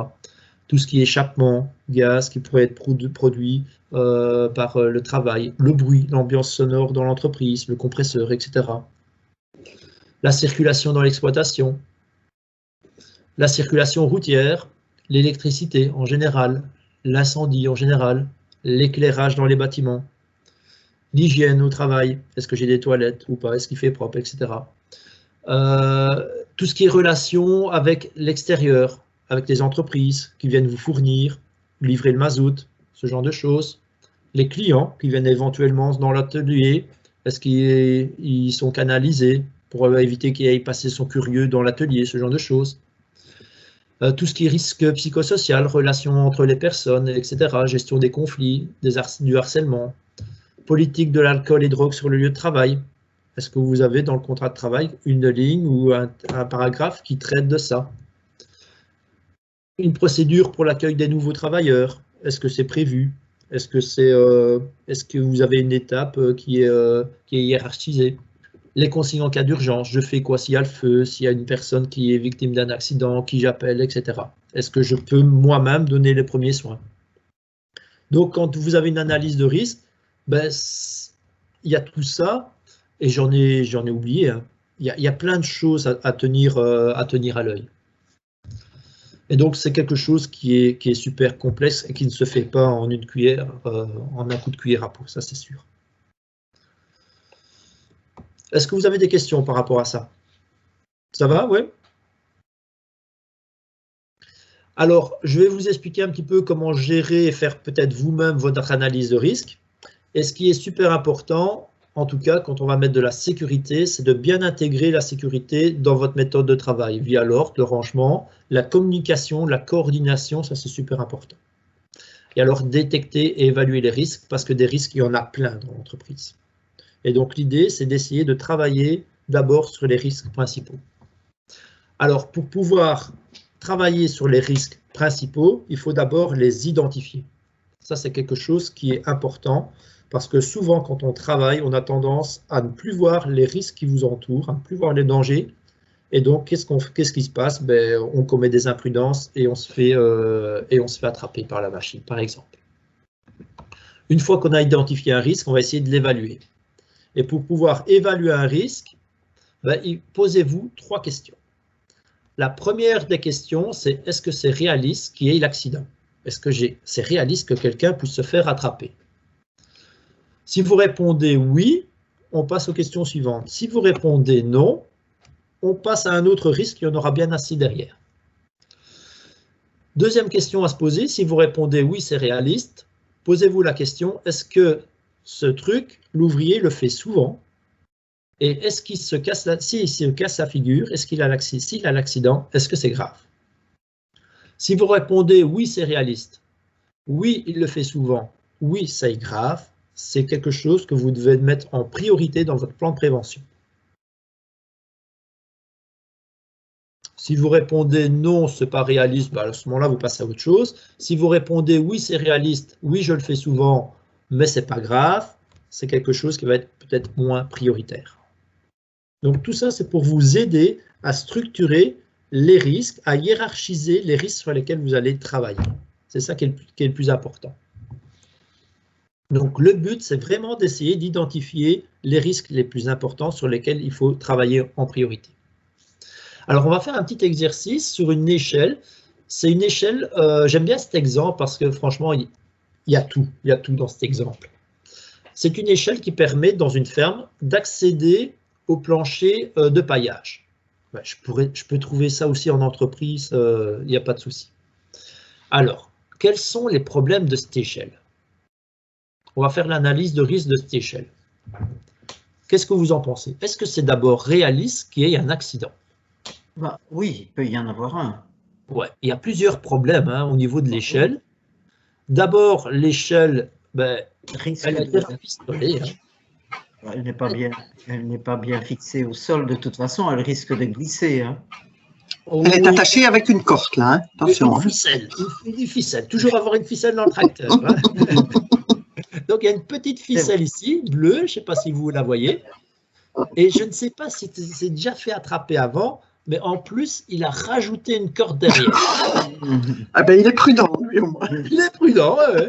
Tout ce qui est échappement, gaz qui pourrait être produit par le travail, le bruit, l'ambiance sonore dans l'entreprise, le compresseur, etc. La circulation dans l'exploitation, la circulation routière, l'électricité en général, l'incendie en général, l'éclairage dans les bâtiments, l'hygiène au travail, est-ce que j'ai des toilettes ou pas, est-ce qu'il fait propre, etc. Tout ce qui est relation avec l'extérieur, avec les entreprises qui viennent vous fournir, livrer le mazout, ce genre de choses. Les clients qui viennent éventuellement dans l'atelier, est-ce qu'ils sont canalisés pour éviter qu'il aille passer son curieux dans l'atelier, ce genre de choses. Tout ce qui est risque psychosocial, relations entre les personnes, etc., gestion des conflits, du harcèlement, politique de l'alcool et drogue sur le lieu de travail. Est-ce que vous avez dans le contrat de travail une ligne ou un paragraphe qui traite de ça? Une procédure pour l'accueil des nouveaux travailleurs, est-ce que c'est prévu? Est-ce que vous avez une étape qui est hiérarchisée? Les consignes en cas d'urgence, je fais quoi s'il y a le feu, s'il y a une personne qui est victime d'un accident, qui j'appelle, etc. Est-ce que je peux moi-même donner les premiers soins? Donc, quand vous avez une analyse de risque, ben, il y a tout ça, et j'en ai oublié. Hein. Il y a plein de choses à tenir à l'œil. Et donc, c'est quelque chose qui est super complexe et qui ne se fait pas en une cuillère, en un coup de cuillère à peau, ça c'est sûr. Est-ce que vous avez des questions par rapport à ça? Ça va, oui? Alors, je vais vous expliquer un petit peu comment gérer et faire peut-être vous-même votre analyse de risque. Et ce qui est super important, en tout cas, quand on va mettre de la sécurité, c'est de bien intégrer la sécurité dans votre méthode de travail, via l'ordre, le rangement, la communication, la coordination, ça c'est super important. Et alors, détecter et évaluer les risques, parce que des risques, il y en a plein dans l'entreprise. Et donc, l'idée, c'est d'essayer de travailler d'abord sur les risques principaux. Alors, pour pouvoir travailler sur les risques principaux, il faut d'abord les identifier. Ça, c'est quelque chose qui est important parce que souvent, quand on travaille, on a tendance à ne plus voir les risques qui vous entourent, à ne plus voir les dangers, Et donc, qu'est-ce qui se passe? Ben, on commet des imprudences et on se fait attraper par la machine, par exemple. Une fois qu'on a identifié un risque, on va essayer de l'évaluer. Et pour pouvoir évaluer un risque, ben, posez-vous 3 questions. La première des questions, c'est est-ce que c'est réaliste qu'il y ait l'accident? Est-ce que c'est réaliste que quelqu'un puisse se faire attraper? Si vous répondez oui, on passe aux questions suivantes. Si vous répondez non, on passe à un autre risque, il y en aura bien assez derrière. Deuxième question à se poser, si vous répondez oui, c'est réaliste, posez-vous la question, est-ce que ce truc, l'ouvrier le fait souvent? Et est-ce qu'il se casse s'il se casse la figure, s'il a l'accident, est-ce que c'est grave? Si vous répondez oui, c'est réaliste, oui, il le fait souvent, oui, c'est grave, c'est quelque chose que vous devez mettre en priorité dans votre plan de prévention. Si vous répondez non, ce n'est pas réaliste, bah à ce moment-là, vous passez à autre chose. Si vous répondez oui, c'est réaliste, oui, je le fais souvent, mais ce n'est pas grave, c'est quelque chose qui va être peut-être moins prioritaire. Donc tout ça, c'est pour vous aider à structurer les risques, à hiérarchiser les risques sur lesquels vous allez travailler. C'est ça qui est le plus important. Donc le but, c'est vraiment d'essayer d'identifier les risques les plus importants sur lesquels il faut travailler en priorité. Alors on va faire un petit exercice sur une échelle. C'est une échelle, j'aime bien cet exemple parce que franchement, il y a tout dans cet exemple. C'est une échelle qui permet dans une ferme d'accéder au plancher de paillage. Ouais, je peux trouver ça aussi en entreprise, il n'y a pas de souci. Alors, quels sont les problèmes de cette échelle? On va faire l'analyse de risque de cette échelle. Qu'est-ce que vous en pensez? Est-ce que c'est d'abord réaliste qu'il y ait un accident? Bah, oui, il peut y en avoir un. Ouais, il y a plusieurs problèmes au niveau de l'échelle. D'abord, l'échelle, elle a été rafistolée. Elle n'est pas bien fixée au sol de toute façon, elle risque de glisser. Hein. Elle est attachée avec une corde, là. Hein. Attention. Une ficelle. Toujours avoir une ficelle dans le tracteur. Hein. Donc, il y a une petite ficelle ici, bleue, je ne sais pas si vous la voyez. Et je ne sais pas si c'est déjà fait attraper avant, mais en plus, il a rajouté une corde derrière. Ah ben, il est prudent, lui, au moins. Il est prudent, ouais.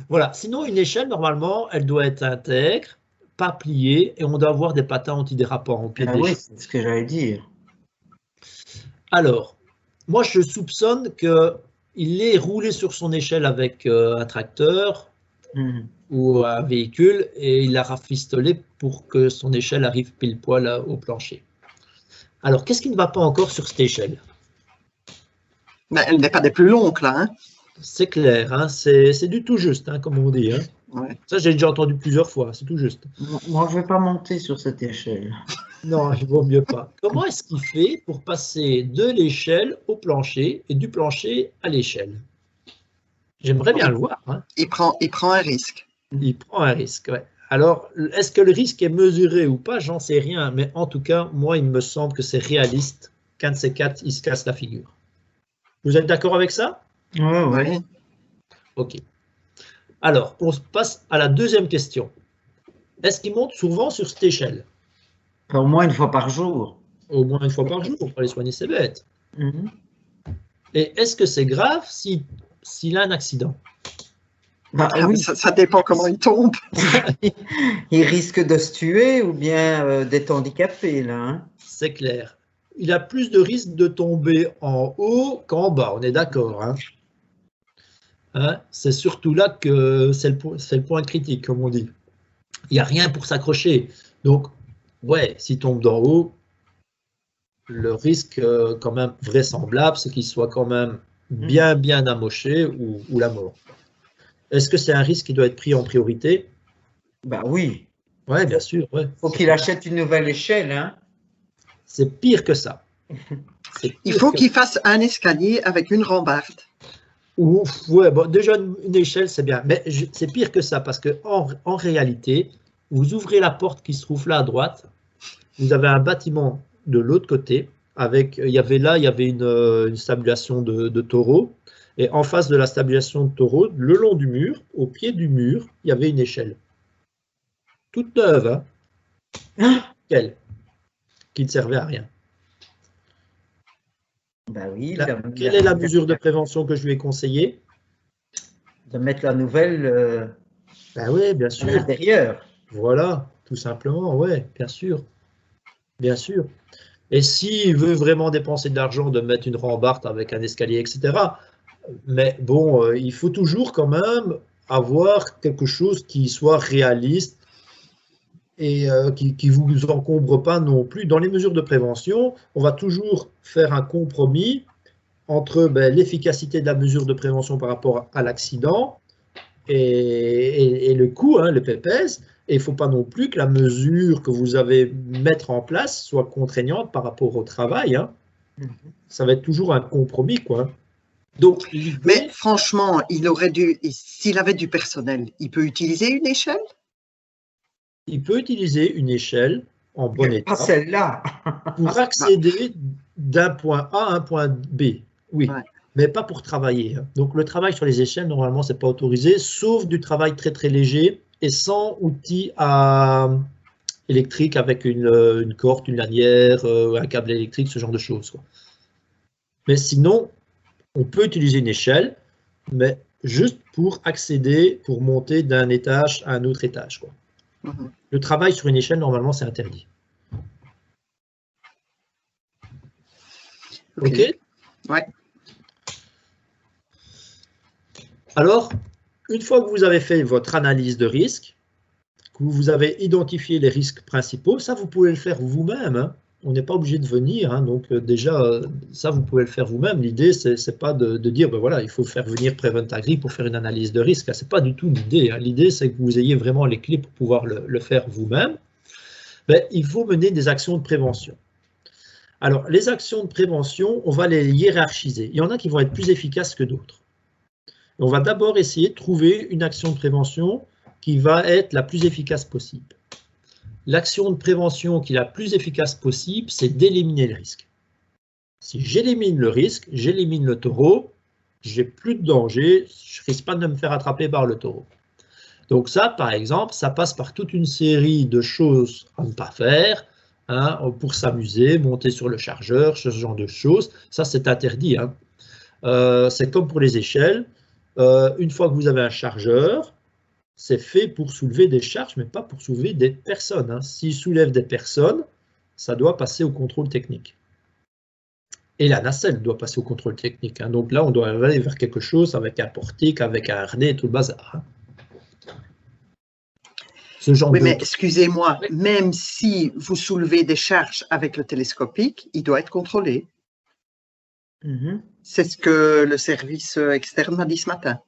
Voilà, sinon, une échelle, normalement, elle doit être intègre, pas pliée, et on doit avoir des patins antidérapants au pied de l'échelle. Oui, c'est ce que j'allais dire. Alors, moi, je soupçonne qu'il est roulé sur son échelle avec un tracteur ou un véhicule, et il a rafistolé pour que son échelle arrive pile poil au plancher. Alors, qu'est-ce qui ne va pas encore sur cette échelle? Mais elle n'est pas des plus longues, là. Hein. C'est clair, hein, c'est du tout juste, hein, comme on dit. Hein. Ouais. Ça, j'ai déjà entendu plusieurs fois, c'est tout juste. Moi, je ne vais pas monter sur cette échelle. Non, il vaut mieux pas. Comment est-ce qu'il fait pour passer de l'échelle au plancher et du plancher à l'échelle? J'aimerais bien le voir. Hein. Il prend un risque. Il prend un risque, ouais. Alors, est-ce que le risque est mesuré ou pas? J'en sais rien, mais en tout cas, moi, il me semble que c'est réaliste qu'un de ces 4, il se casse la figure. Vous êtes d'accord avec ça? Oui. Ok. Alors, on passe à la deuxième question. Est-ce qu'il monte souvent sur cette échelle? Au moins une fois par jour. Au moins une fois par jour pour aller soigner ses bêtes. Et est-ce que c'est grave s'il a un accident? Oui. Ça dépend comment il tombe. Il risque de se tuer ou bien d'être handicapé, là. Hein. C'est clair. Il a plus de risque de tomber en haut qu'en bas, on est d'accord. Hein? C'est surtout là que c'est le point critique, comme on dit. Il n'y a rien pour s'accrocher. Donc, ouais, s'il tombe d'en haut, le risque quand même vraisemblable, c'est qu'il soit quand même bien amoché ou la mort. Est-ce que c'est un risque qui doit être pris en priorité? Bah oui. Oui, bien sûr. Ouais. Faut qu'il achète une nouvelle échelle. Hein. C'est pire que ça. Il faut qu'il fasse un escalier avec une rambarde. Ouf, ouais, bon, déjà une échelle, c'est bien. Mais c'est pire que ça, parce qu'en réalité, vous ouvrez la porte qui se trouve là à droite, vous avez un bâtiment de l'autre côté, il y avait une stabulation de taureau, et en face de la stabulation de taureau, le long du mur, au pied du mur, il y avait une échelle. Toute neuve, hein? Quelle? qui ne servait à rien. Ben oui, quelle est la mesure de prévention que je lui ai conseillée? De mettre la nouvelle ben oui, bien sûr. à l'intérieur. Voilà, tout simplement, oui, bien sûr. Bien sûr. Et s'il veut vraiment dépenser de l'argent, de mettre une rambarde avec un escalier, etc. Mais bon, il faut toujours quand même avoir quelque chose qui soit réaliste et qui ne vous encombre pas non plus. Dans les mesures de prévention, on va toujours faire un compromis entre l'efficacité de la mesure de prévention par rapport à l'accident et le coût, hein, le PPS. Et il ne faut pas non plus que la mesure que vous avez mettre en place soit contraignante par rapport au travail. Hein. Ça va être toujours un compromis, quoi. Donc, mais franchement, il aurait dû, s'il avait du personnel, il peut utiliser une échelle? Il peut utiliser une échelle en bon état. Pas celle-là. Pour accéder d'un point A à un point B, oui. Ouais. Mais pas pour travailler. Donc, le travail sur les échelles, normalement, ce n'est pas autorisé, sauf du travail très, très léger et sans outils électriques avec une corde, une lanière, un câble électrique, ce genre de choses, quoi. Mais sinon, on peut utiliser une échelle, mais juste pour accéder, pour monter d'un étage à un autre étage, quoi. Le travail sur une échelle, normalement, c'est interdit. OK? Ouais. Alors, une fois que vous avez fait votre analyse de risque, que vous avez identifié les risques principaux, ça, vous pouvez le faire vous-même. Hein. On n'est pas obligé de venir. Hein. Donc, déjà, ça, vous pouvez le faire vous-même. L'idée, ce n'est pas de dire, ben voilà, il faut faire venir Prevent Agri pour faire une analyse de risque. Ce n'est pas du tout l'idée. Hein. L'idée, c'est que vous ayez vraiment les clés pour pouvoir le faire vous-même. Ben, il faut mener des actions de prévention. Alors, les actions de prévention, on va les hiérarchiser. Il y en a qui vont être plus efficaces que d'autres. On va d'abord essayer de trouver une action de prévention qui va être la plus efficace possible. L'action de prévention qui est la plus efficace possible, c'est d'éliminer le risque. Si j'élimine le risque, j'élimine le taureau, j'ai plus de danger, je ne risque pas de me faire attraper par le taureau. Donc ça, par exemple, ça passe par toute une série de choses à ne pas faire, hein, pour s'amuser, monter sur le chargeur, ce genre de choses. Ça, c'est interdit. Hein. C'est comme pour les échelles. Une fois que vous avez un chargeur, c'est fait pour soulever des charges, mais pas pour soulever des personnes. Hein. S'il soulève des personnes, ça doit passer au contrôle technique. Et la nacelle doit passer au contrôle technique. Hein. Donc là, on doit aller vers quelque chose avec un portique, avec un harnais et tout le bazar. Hein. Ce genre oui, mais excusez-moi, oui. Même si vous soulevez des charges avec le télescopique, il doit être contrôlé. C'est ce que le service externe m'a dit ce matin.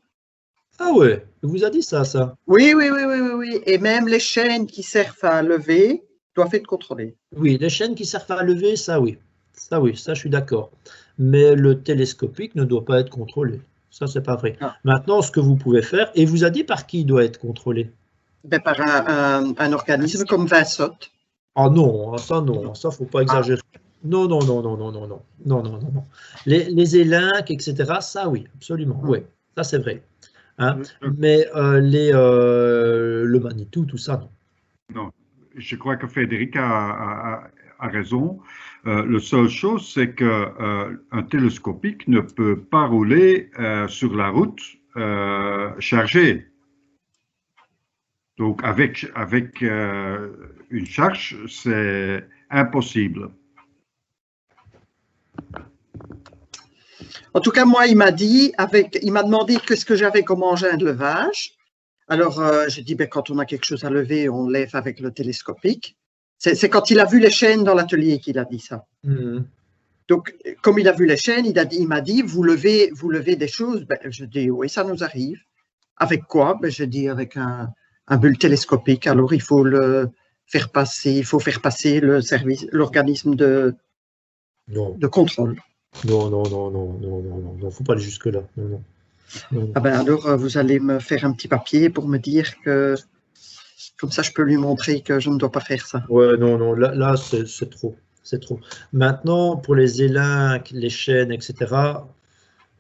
Ah ouais, il vous a dit ça, ça? Oui. Et même les chaînes qui servent à lever doivent être contrôlées. Oui, les chaînes qui servent à lever, ça oui. Ça je suis d'accord. Mais le télescopique ne doit pas être contrôlé. Ça, c'est pas vrai. Ah. Maintenant, ce que vous pouvez faire, et vous a dit par qui il doit être contrôlé? Ben, par un organisme comme Vinsot. Ah non, ça, il ne faut pas exagérer. Ah. Non. Les élinques, etc., ça oui, absolument, oui, ça c'est vrai. Hein? Mais le Manitou, tout ça, non. Non, je crois que Frédéric a raison. La seule chose, c'est qu'un télescopique ne peut pas rouler sur la route chargée. Donc, avec une charge, c'est impossible. En tout cas, moi, il m'a demandé qu'est-ce que j'avais comme engin de levage. Alors, j'ai dit, ben, quand on a quelque chose à lever, on lève avec le télescopique. C'est quand il a vu les chaînes dans l'atelier qu'il a dit ça. Donc, comme il a vu les chaînes, il m'a dit, vous levez des choses. Ben, je dis, oui, ça nous arrive. Avec quoi? Ben, je dis, avec un bulle télescopique. Alors, il faut faire passer l'organisme de contrôle. Non, faut pas aller jusque-là. Non. Ah ben alors, vous allez me faire un petit papier pour me dire que, comme ça, je peux lui montrer que je ne dois pas faire ça. Ouais, non, là c'est trop. Maintenant, pour les élinques, les chaînes, etc.,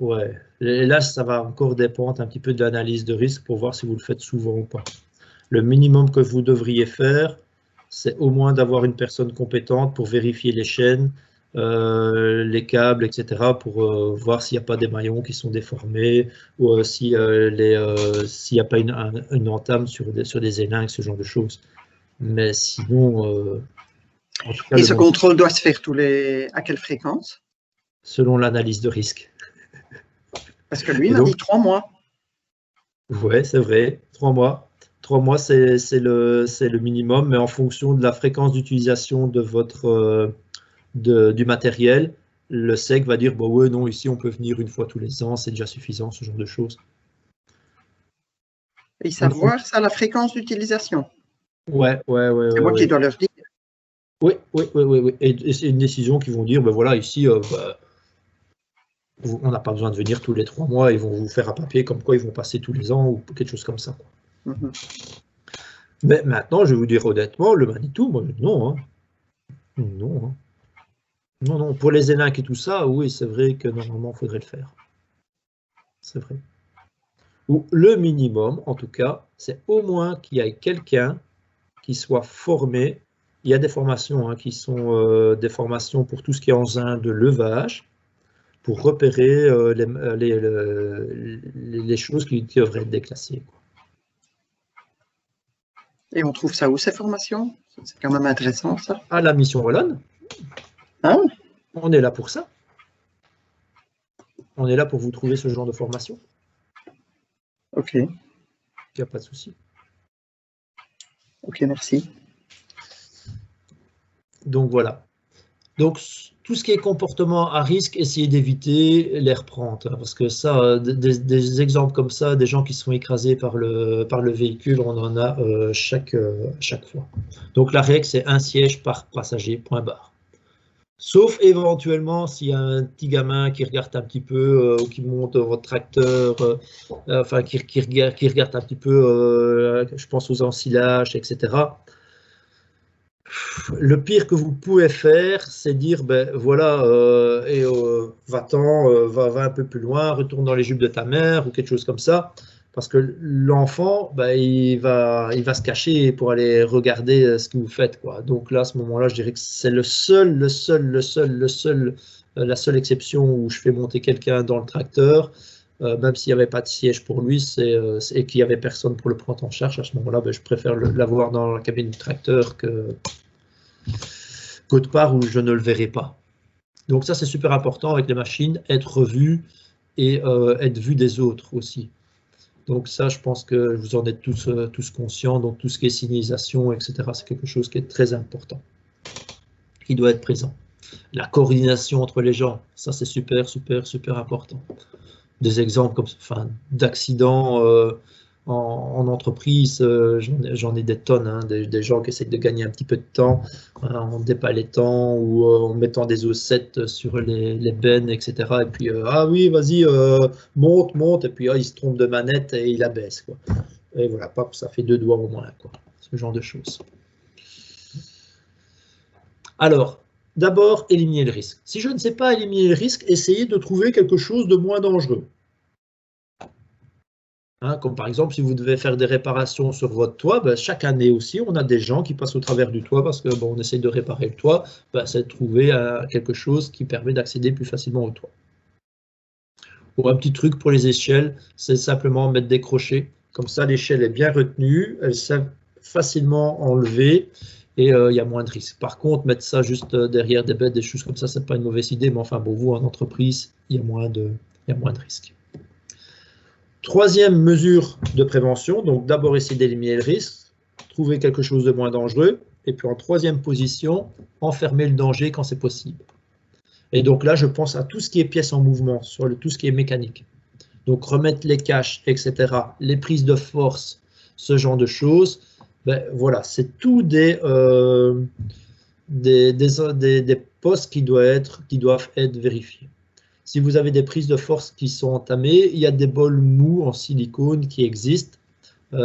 ouais, et là, ça va encore dépendre un petit peu de l'analyse de risque pour voir si vous le faites souvent ou pas. Le minimum que vous devriez faire, c'est au moins d'avoir une personne compétente pour vérifier les chaînes, les câbles, etc., pour voir s'il n'y a pas des maillons qui sont déformés ou s'il n'y a pas une entame sur des élingues, ce genre de choses. Mais sinon... en tout cas, et ce contrôle doit se faire à quelle fréquence? Selon l'analyse de risque. Parce que lui, il m'a dit 3 mois. Ouais, c'est vrai, 3 mois. 3 mois, c'est le minimum, mais en fonction de la fréquence d'utilisation de du matériel, le SEC va dire, bon, ouais, non, ici, on peut venir une fois tous les ans, c'est déjà suffisant, ce genre de choses. Et savoir ça, la fréquence d'utilisation. Ouais. C'est moi qui dois leur dire. Oui. Et c'est une décision qu'ils vont dire, ben voilà, ici, on n'a pas besoin de venir tous les 3 mois, ils vont vous faire un papier comme quoi ils vont passer tous les ans ou quelque chose comme ça. Mais maintenant, je vais vous dire honnêtement, le Manitou, moi, non. Non, pour les élingues et tout ça, oui, c'est vrai que normalement, il faudrait le faire. C'est vrai. Ou le minimum, en tout cas, c'est au moins qu'il y ait quelqu'un qui soit formé. Il y a des formations qui sont des formations pour tout ce qui est engin de levage, pour repérer les choses qui devraient être déclassées. Et on trouve ça où, ces formations? C'est quand même intéressant, ça. À la mission Wallonne. On est là pour ça. On est là pour vous trouver ce genre de formation. Ok. Il n'y a pas de souci. Ok, merci. Donc voilà. Donc tout ce qui est comportement à risque, essayez d'éviter les reprendre. Parce que ça, des exemples comme ça, des gens qui sont écrasés par le véhicule, on en a chaque fois. Donc la règle, c'est un siège par passager, point barre. Sauf éventuellement s'il y a un petit gamin qui regarde un petit peu ou qui monte votre tracteur, enfin qui regarde un petit peu, je pense aux ensilages, etc. Le pire que vous pouvez faire, c'est dire, ben voilà, va-t'en, va un peu plus loin, retourne dans les jupes de ta mère ou quelque chose comme ça. Parce que l'enfant, ben, il va se cacher pour aller regarder ce que vous faites, quoi. Donc là, à ce moment-là, je dirais que c'est la seule exception où je fais monter quelqu'un dans le tracteur, même s'il n'y avait pas de siège pour lui, et qu'il n'y avait personne pour le prendre en charge. À ce moment-là, ben, je préfère l'avoir dans la cabine du tracteur qu'autre part où je ne le verrai pas. Donc ça, c'est super important avec les machines, être vu et être vu des autres aussi. Donc ça, je pense que vous en êtes tous conscients. Donc tout ce qui est signalisation, etc., c'est quelque chose qui est très important, qui doit être présent. La coordination entre les gens, ça c'est super important. Des exemples comme d'accidents en entreprise, j'en ai des tonnes, des gens qui essaient de gagner un petit peu de temps en dépalettant ou en mettant des ossettes sur les bennes, etc. Et puis, ah oui, vas-y, monte, et puis il se trompe de manette et il abaisse, quoi. Et voilà, pop, ça fait 2 doigts au moins, quoi. Ce genre de choses. Alors, d'abord, éliminer le risque. Si je ne sais pas éliminer le risque, essayez de trouver quelque chose de moins dangereux. Comme par exemple, si vous devez faire des réparations sur votre toit, ben, chaque année aussi, on a des gens qui passent au travers du toit parce que bon, on essaye de réparer le toit, ben, c'est de trouver quelque chose qui permet d'accéder plus facilement au toit. Ou un petit truc pour les échelles, c'est simplement mettre des crochets. Comme ça, l'échelle est bien retenue, elle s'est facilement enlevée et il y a moins de risques. Par contre, mettre ça juste derrière des bêtes, des choses comme ça, c'est pas une mauvaise idée, mais enfin, pour vous, en entreprise, il y a moins de risques. Troisième mesure de prévention, donc d'abord essayer d'éliminer le risque, trouver quelque chose de moins dangereux, et puis en troisième position, enfermer le danger quand c'est possible. Et donc là, je pense à tout ce qui est pièces en mouvement, sur tout ce qui est mécanique. Donc remettre les caches, etc., les prises de force, ce genre de choses, ben voilà, c'est tout des postes qui doivent être vérifiés. Si vous avez des prises de force qui sont entamées, il y a des bols mous en silicone qui existent.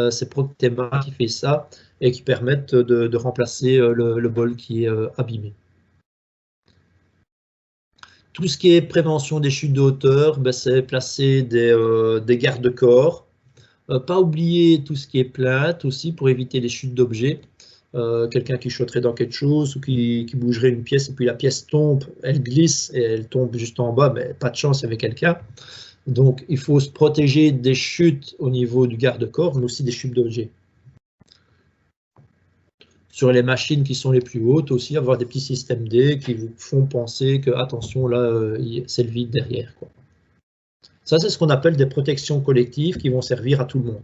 C'est Proctema qui fait ça et qui permettent de remplacer le bol qui est abîmé. Tout ce qui est prévention des chutes de hauteur, ben, c'est placer des garde-corps. Pas oublier tout ce qui est plainte aussi pour éviter les chutes d'objets. quelqu'un qui chotterait dans quelque chose ou qui bougerait une pièce et puis la pièce tombe, elle glisse et elle tombe juste en bas, mais pas de chance, il y avait quelqu'un. Donc il faut se protéger des chutes au niveau du garde-corps, mais aussi des chutes d'objets. Sur les machines qui sont les plus hautes aussi, avoir des petits systèmes D qui vous font penser que, attention, là, c'est le vide derrière, quoi. Ça, c'est ce qu'on appelle des protections collectives qui vont servir à tout le monde.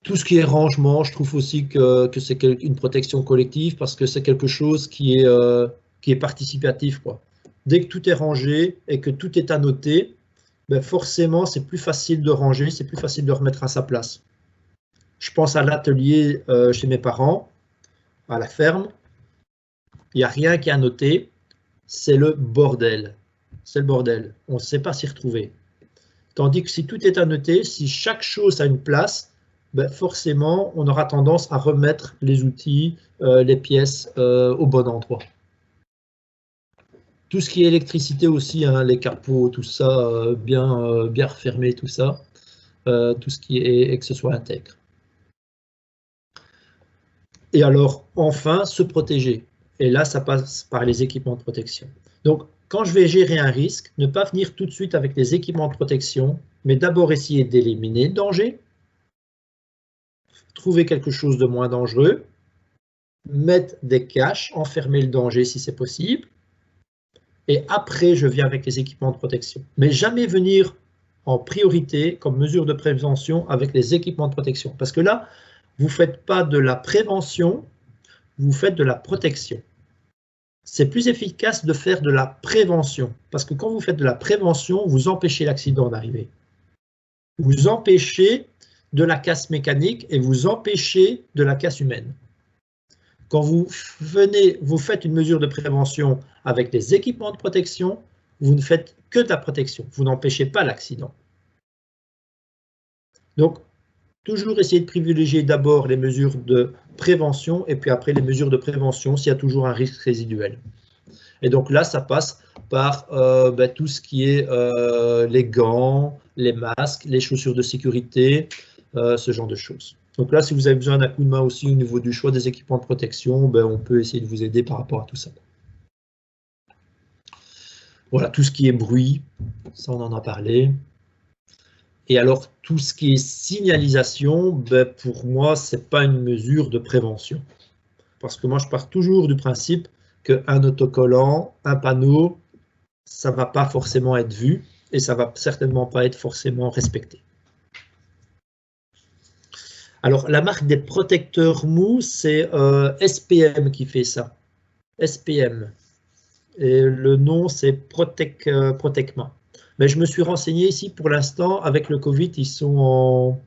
Tout ce qui est rangement, je trouve aussi que c'est une protection collective parce que c'est quelque chose qui est participatif, quoi. Dès que tout est rangé et que tout est annoté, ben forcément, c'est plus facile de ranger, c'est plus facile de remettre à sa place. Je pense à l'atelier chez mes parents, à la ferme. Il n'y a rien qui est annoté. C'est le bordel. C'est le bordel. On ne sait pas s'y retrouver. Tandis que si tout est annoté, si chaque chose a une place, ben forcément, on aura tendance à remettre les outils, les pièces au bon endroit. Tout ce qui est électricité aussi, hein, les capots, tout ça, bien refermé, tout ça, tout ce qui est, et que ce soit intègre. Et alors, enfin, se protéger. Et là, ça passe par les équipements de protection. Donc, quand je vais gérer un risque, ne pas venir tout de suite avec les équipements de protection, mais d'abord essayer d'éliminer le danger, trouver quelque chose de moins dangereux, mettre des caches, enfermer le danger si c'est possible, et après, je viens avec les équipements de protection. Mais jamais venir en priorité, comme mesure de prévention, avec les équipements de protection. Parce que là, vous ne faites pas de la prévention, vous faites de la protection. C'est plus efficace de faire de la prévention. Parce que quand vous faites de la prévention, vous empêchez l'accident d'arriver. Vous empêchez de la casse mécanique et vous empêchez de la casse humaine. Quand vous faites une mesure de prévention avec des équipements de protection, vous ne faites que de la protection. Vous n'empêchez pas l'accident. Donc, toujours essayer de privilégier d'abord les mesures de prévention et puis après les mesures de prévention s'il y a toujours un risque résiduel. Et donc là, ça passe par tout ce qui est les gants, les masques, les chaussures de sécurité, ce genre de choses. Donc là, si vous avez besoin d'un coup de main aussi au niveau du choix des équipements de protection, ben, on peut essayer de vous aider par rapport à tout ça. Voilà, tout ce qui est bruit, ça on en a parlé. Et alors, tout ce qui est signalisation, ben, pour moi, ce n'est pas une mesure de prévention. Parce que moi, je pars toujours du principe qu'un autocollant, un panneau, ça ne va pas forcément être vu et ça ne va certainement pas être forcément respecté. Alors, la marque des protecteurs mous, c'est SPM qui fait ça. SPM. Et le nom, c'est Protecma. Mais je me suis renseigné ici, pour l'instant, avec le Covid, ils ont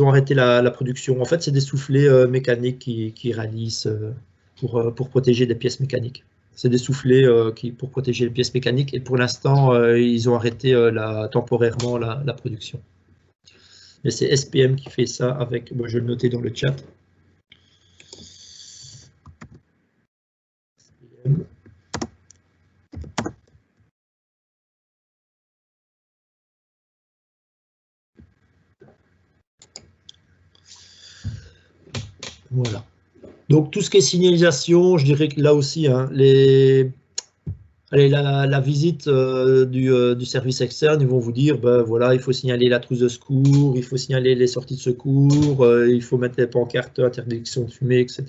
arrêté la production. En fait, c'est des soufflets mécaniques qui ralissent pour protéger des pièces mécaniques. C'est des soufflets pour protéger les pièces mécaniques et pour l'instant, ils ont arrêté temporairement la production. Mais c'est SPM qui fait ça avec, bon, je vais le noter dans le chat. SPM. Voilà. Donc, tout ce qui est signalisation, je dirais que là aussi, hein, la visite du service externe, ils vont vous dire, ben, voilà, il faut signaler la trousse de secours, il faut signaler les sorties de secours, il faut mettre les pancartes, interdiction de fumer, etc.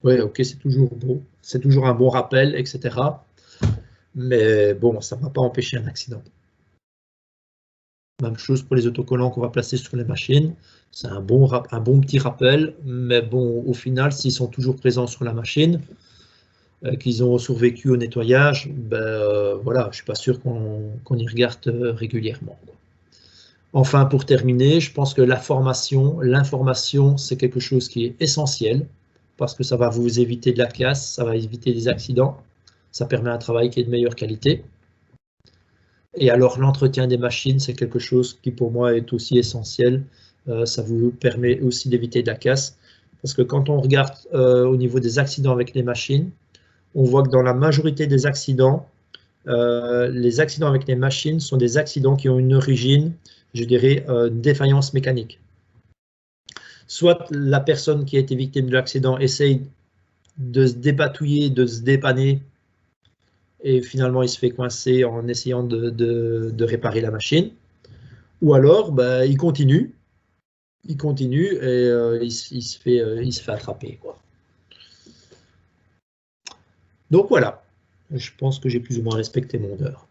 Oui, ok, c'est toujours beau, c'est toujours un bon rappel, etc. Mais bon, ça ne va pas empêcher un accident. Même chose pour les autocollants qu'on va placer sur les machines. C'est un bon petit rappel, mais bon, au final, s'ils sont toujours présents sur la machine, qu'ils ont survécu au nettoyage, ben, voilà, je ne suis pas sûr qu'on y regarde régulièrement. Enfin, pour terminer, je pense que l'information, c'est quelque chose qui est essentiel, parce que ça va vous éviter de la casse, ça va éviter des accidents, ça permet un travail qui est de meilleure qualité. Et alors, l'entretien des machines, c'est quelque chose qui, pour moi, est aussi essentiel. Ça vous permet aussi d'éviter de la casse. Parce que quand on regarde au niveau des accidents avec les machines, on voit que dans la majorité des accidents, les accidents avec les machines sont des accidents qui ont une origine, je dirais, défaillance mécanique. Soit la personne qui a été victime de l'accident essaye de se dépatouiller, de se dépanner, et finalement il se fait coincer en essayant de réparer la machine. Ou alors, ben, il continue et il se fait attraper, quoi. Donc voilà, je pense que j'ai plus ou moins respecté mon heure.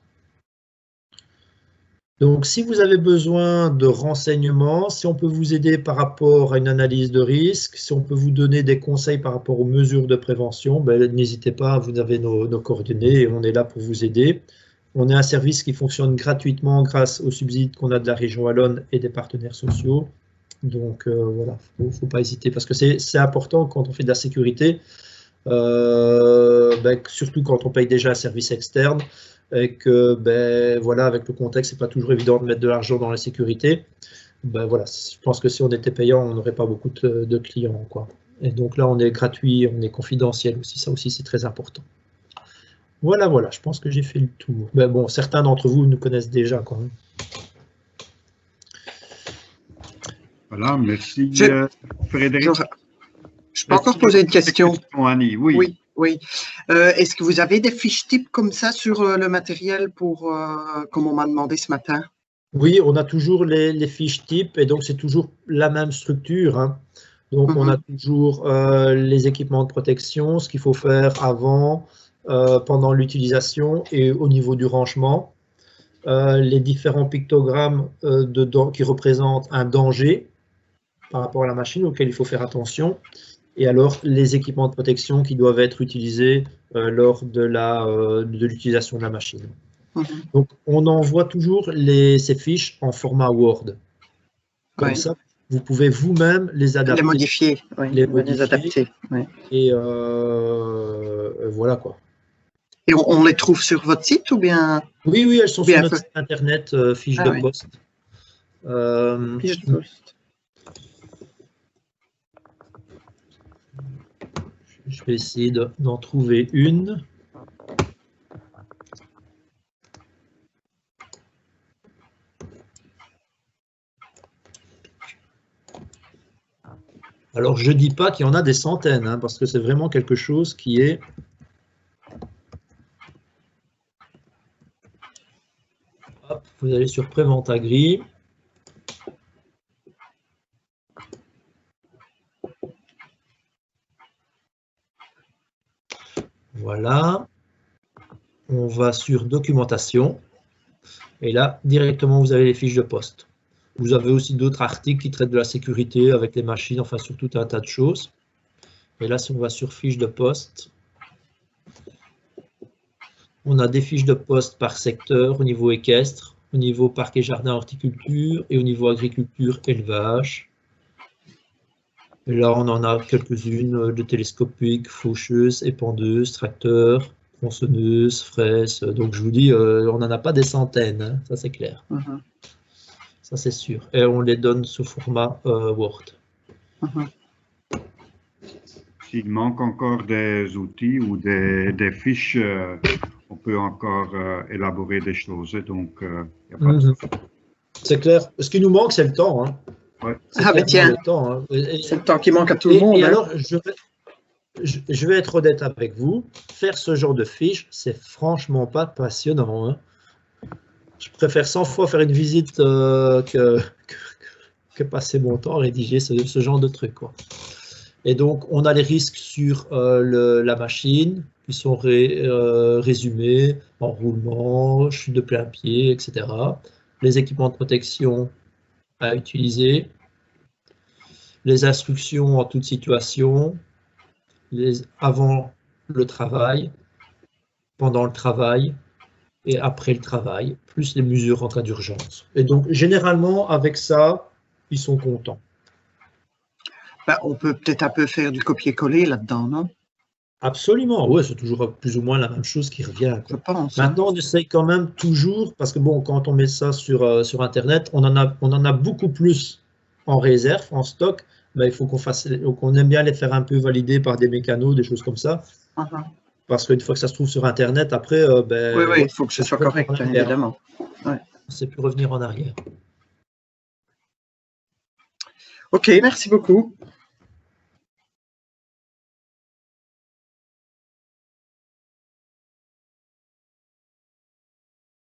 Donc si vous avez besoin de renseignements, si on peut vous aider par rapport à une analyse de risque, si on peut vous donner des conseils par rapport aux mesures de prévention, ben, n'hésitez pas, vous avez nos coordonnées et on est là pour vous aider. On est un service qui fonctionne gratuitement grâce aux subsides qu'on a de la région wallonne et des partenaires sociaux. Donc voilà, il ne faut pas hésiter parce que c'est important quand on fait de la sécurité, ben, surtout quand on paye déjà un service externe et que ben, voilà, avec le contexte, ce n'est pas toujours évident de mettre de l'argent dans la sécurité. Ben, voilà, je pense que si on était payant, on n'aurait pas beaucoup de clients, quoi. Et donc là, on est gratuit, on est confidentiel aussi, ça aussi c'est très important. Voilà, voilà, je pense que j'ai fait le tour. Mais bon, certains d'entre vous nous connaissent déjà quand même. Voilà, merci Frédéric. Je peux encore poser une question. Annie, oui. Oui, oui. Est-ce que vous avez des fiches types comme ça sur le matériel pour, comme on m'a demandé ce matin? Oui, on a toujours les fiches types et donc c'est toujours la même structure, hein. Donc on a toujours les équipements de protection, ce qu'il faut faire avant, pendant l'utilisation et au niveau du rangement, les différents pictogrammes qui représentent un danger par rapport à la machine auquel il faut faire attention, et alors les équipements de protection qui doivent être utilisés lors de l'utilisation de la machine. Donc on envoie toujours ces fiches en format Word. Comme ça, vous pouvez vous-même les adapter. Les modifier, oui. Les adapter. Oui. Et voilà quoi. Et on les trouve sur votre site ou bien? Oui, oui, elles sont sur notre site internet, fiches de poste. Fiches de poste. Je vais essayer d'en trouver une. Alors, je ne dis pas qu'il y en a des centaines, hein, parce que c'est vraiment quelque chose qui est... Hop, vous allez sur Prévente Agri. Voilà. On va sur Documentation. Et là, directement, vous avez les fiches de poste. Vous avez aussi d'autres articles qui traitent de la sécurité avec les machines, enfin sur tout un tas de choses. Et là, si on va sur fiches de poste, on a des fiches de poste par secteur, au niveau équestre, au niveau parc et jardin horticulture et au niveau agriculture élevage. Et là, on en a quelques-unes de télescopiques, faucheuses, épandeuses, tracteurs, tronçonneuses, fraises. Donc je vous dis, on n'en a pas des centaines, hein, ça c'est clair. Ça, c'est sûr. Et on les donne sous format Word. S'il manque encore des outils ou des fiches, on peut encore élaborer des choses. Donc, y a pas de souci. C'est clair. Ce qui nous manque, c'est le temps. Hein. Ouais. Ah, mais tiens, c'est le temps qui manque à tout le monde. Et alors, je vais être honnête avec vous. Faire ce genre de fiches, c'est franchement pas passionnant. Hein. Je préfère 100 fois faire une visite que passer mon temps à rédiger ce genre de truc, quoi. Et donc, on a les risques sur la machine qui sont résumés, enroulement, chute de plein pied, etc. Les équipements de protection à utiliser, les instructions en toute situation, avant le travail, pendant le travail, et après le travail, plus les mesures en cas d'urgence. Et donc, généralement, avec ça, ils sont contents. Ben, on peut peut-être un peu faire du copier-coller là-dedans, non? Absolument, oui, c'est toujours plus ou moins la même chose qui revient, quoi. Je pense. Maintenant, on essaye quand même toujours, parce que bon, quand on met ça sur Internet, on en a beaucoup plus en réserve, en stock, ben, il faut qu'on aime bien les faire un peu valider par des mécanos, des choses comme ça. Parce qu'une fois que ça se trouve sur Internet, après, oui, il faut que ce soit correct, évidemment. Ouais. On ne sait plus revenir en arrière. OK, merci beaucoup.